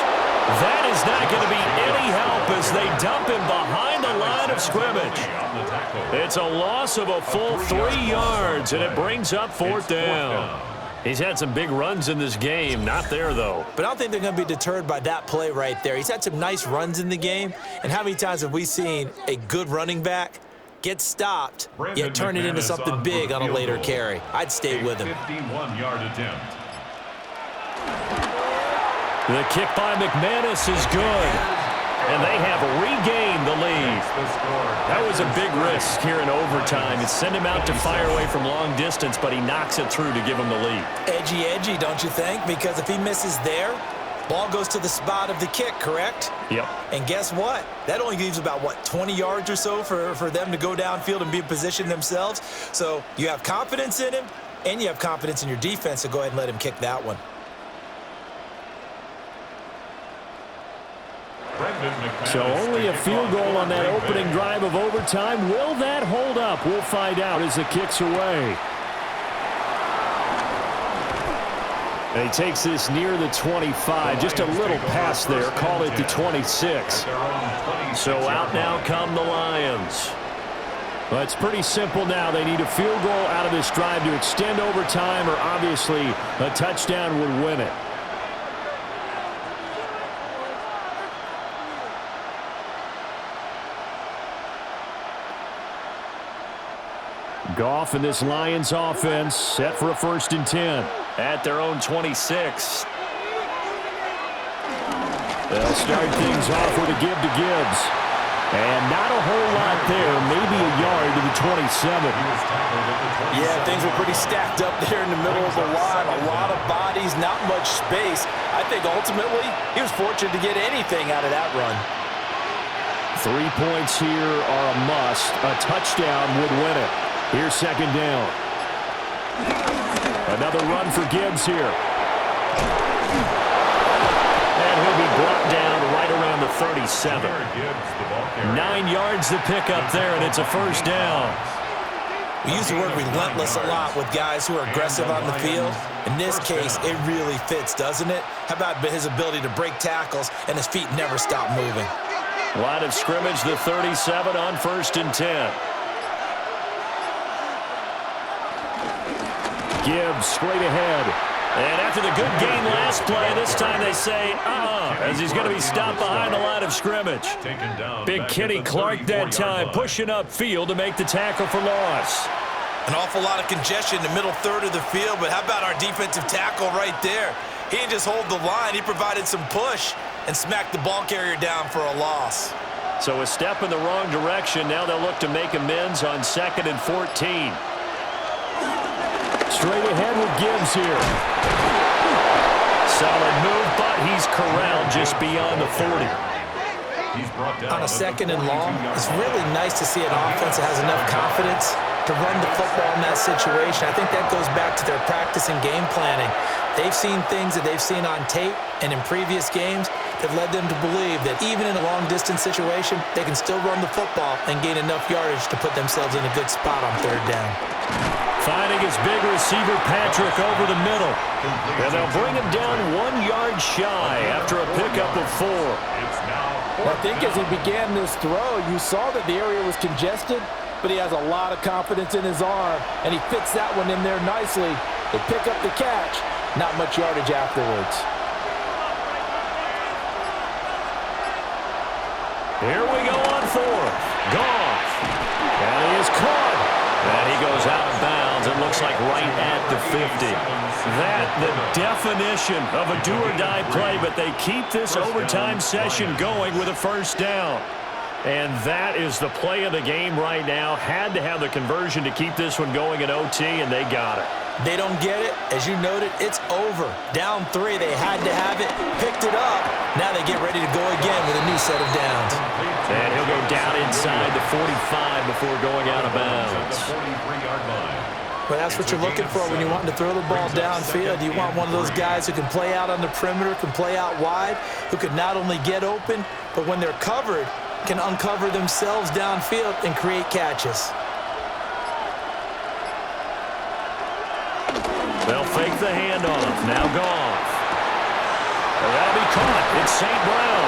[SPEAKER 1] That is not going to be any help as they dump him behind the line of scrimmage. It's a loss of a full 3 yards, and it brings up 4th down. He's had some big runs in this game. Not there, though.
[SPEAKER 2] But I don't think they're going to be deterred by that play right there. He's had some nice runs in the game. And how many times have we seen a good running back get stopped, yet turn it into something big on a later carry? I'd stay with him.
[SPEAKER 3] 51-yard attempt.
[SPEAKER 1] The kick by McManus is good. And they have regained the lead. That was a big risk here in overtime. It sent him out to fire away from long distance, but he knocks it through to give him the lead.
[SPEAKER 2] Edgy, don't you think? Because if he misses there, ball goes to the spot of the kick, correct?
[SPEAKER 1] Yep.
[SPEAKER 2] And guess what? That only leaves about, 20 yards or so for them to go downfield and be in position themselves. So you have confidence in him, and you have confidence in your defense to go ahead and let him kick that one.
[SPEAKER 1] So only a field goal on that opening drive of overtime. Will that hold up? We'll find out as the kick's away. And he takes this near the 25. Just a little pass there. Call it the 26. So out now come the Lions. Well, it's pretty simple now. They need a field goal out of this drive to extend overtime, or obviously a touchdown would win it. Goff and this Lions offense set for a 1st and 10 at their own 26. They'll start things off with a give to Gibbs. And not a whole lot there, maybe a yard to the 27.
[SPEAKER 4] Yeah, things were pretty stacked up there in the middle of the line. A lot of bodies, not much space. I think ultimately he was fortunate to get anything out of that run.
[SPEAKER 1] 3 points here are a must. A touchdown would win it. Here's 2nd down. Another run for Gibbs here. And he'll be brought down right around the 37. 9 yards to pick up there, and it's a 1st down.
[SPEAKER 2] We use the word relentless a lot with guys who are aggressive on the field. In this case, it really fits, doesn't it? How about his ability to break tackles and his feet never stop moving?
[SPEAKER 1] Line of scrimmage, the 37 on 1st and 10. Gibbs straight ahead. And after the good gain last play, this time they say, as he's going to be stopped behind the line of scrimmage. Big Kenny Clark that time, pushing upfield to make the tackle for loss.
[SPEAKER 2] An awful lot of congestion in the middle third of the field, but how about our defensive tackle right there? He didn't just hold the line, he provided some push and smacked the ball carrier down for a loss.
[SPEAKER 1] So a step in the wrong direction. Now they'll look to make amends on 2nd and 14. Straight ahead with Gibbs here. Solid move, but he's corralled just beyond the 40.
[SPEAKER 2] On a 2nd and long, it's really nice to see an offense that has enough confidence to run the football in that situation. I think that goes back to their practice and game planning. They've seen things that they've seen on tape and in previous games that led them to believe that even in a long-distance situation, they can still run the football and gain enough yardage to put themselves in a good spot on 3rd down.
[SPEAKER 1] Finding his big receiver, Patrick, over the middle. And they'll bring him down 1 yard shy after a pickup of 4.
[SPEAKER 4] I think as he began this throw, you saw that the area was congested, but he has a lot of confidence in his arm, and he fits that one in there nicely. They pick up the catch, not much yardage afterwards.
[SPEAKER 1] Here we go on 4th. Goff. And he is caught. And he goes out of bounds. It looks like right at the 50. That, the definition of a do-or-die play, but they keep this overtime session going with a 1st down. And that is the play of the game right now. Had to have the conversion to keep this one going in OT, and they got it.
[SPEAKER 2] They don't get it. As you noted, it's over. Down 3, they had to have it, picked it up. Now they get ready to go again with a new set of downs.
[SPEAKER 1] And he'll go down inside the 45 before going out of bounds.
[SPEAKER 2] Well, that's what you're looking for when you want to throw the ball downfield. You want one of those guys who can play out on the perimeter, can play out wide, who can not only get open, but when they're covered, can uncover themselves downfield and create catches.
[SPEAKER 1] They'll fake the handoff. Now Goff. Well, that'll be caught. It's St. Brown.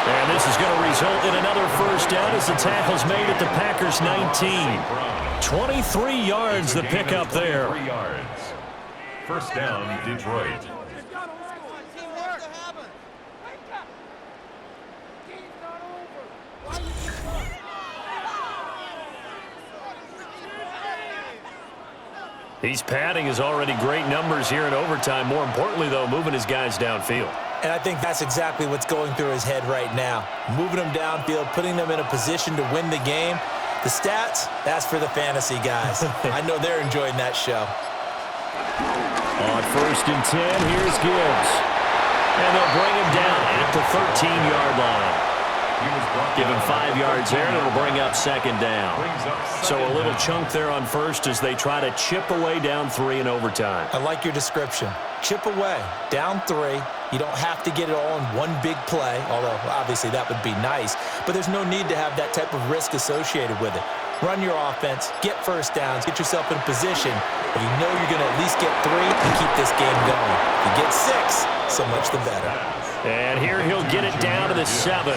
[SPEAKER 1] And this is going to result in another first down as the tackle's made at the Packers' 19. 23 yards the pickup there.
[SPEAKER 3] 3 yards. First down, Detroit.
[SPEAKER 1] He's padding his already great numbers here in overtime. More importantly, though, moving his guys downfield.
[SPEAKER 2] And I think that's exactly what's going through his head right now. Moving them downfield, putting them in a position to win the game. The stats, that's for the fantasy guys. I know they're enjoying that show.
[SPEAKER 1] On 1st and 10, here's Gibbs. And they'll bring him down at the 13-yard line. Give him 5 yards there, and it'll bring up second down. So a little chunk there on first as they try to chip away down 3 in overtime.
[SPEAKER 2] I like your description. Chip away, down 3. You don't have to get it all in one big play, although obviously that would be nice. But there's no need to have that type of risk associated with it. Run your offense, get first downs, get yourself in position where you know you're going to at least get 3 and keep this game going. If you get 6, so much the better.
[SPEAKER 1] And here he'll get it down to the 7.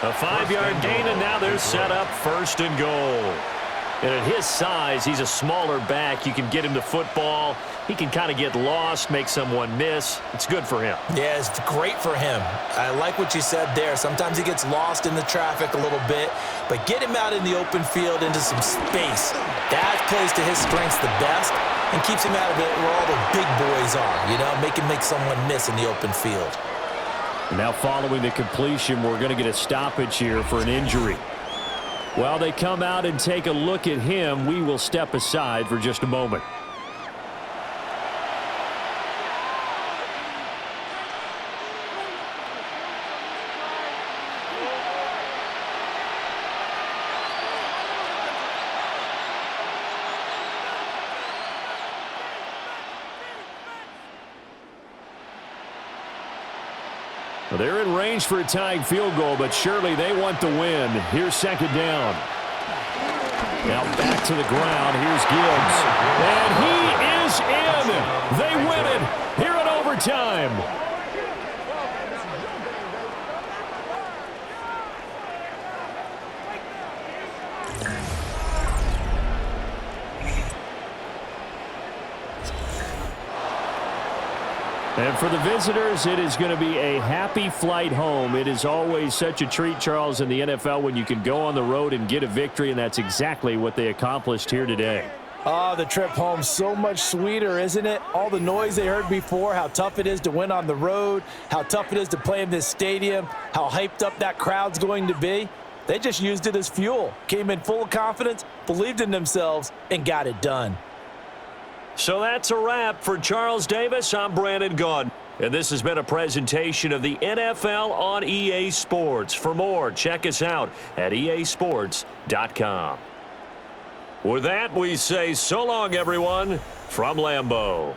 [SPEAKER 1] A 5-yard gain, and now they're set up 1st and goal. And at his size, he's a smaller back. You can get him the football. He can kind of get lost, make someone miss. It's good for him.
[SPEAKER 2] Yeah, it's great for him. I like what you said there. Sometimes he gets lost in the traffic a little bit, but get him out in the open field into some space. That plays to his strengths the best and keeps him out of it where all the big boys are, you know, make someone miss in the open field.
[SPEAKER 1] Now following the completion, we're going to get a stoppage here for an injury. While they come out and take a look at him, we will step aside for just a moment. They're in range for a tying field goal, but surely they want the win. Here's second down. Now back to the ground. Here's Gibbs. And he is in. They win it here in overtime. And for the visitors, it is going to be a happy flight home. It is always such a treat, Charles, in the NFL when you can go on the road and get a victory, and that's exactly what they accomplished here today.
[SPEAKER 4] Oh, the trip home, so much sweeter, isn't it? All the noise they heard before, how tough it is to win on the road, how tough it is to play in this stadium, how hyped up that crowd's going to be. They just used it as fuel, came in full of confidence, believed in themselves, and got it done.
[SPEAKER 1] So that's a wrap for Charles Davis. I'm Brandon Gaudin. And this has been a presentation of the NFL on EA Sports. For more, check us out at easports.com. With that, we say so long, everyone, from Lambeau.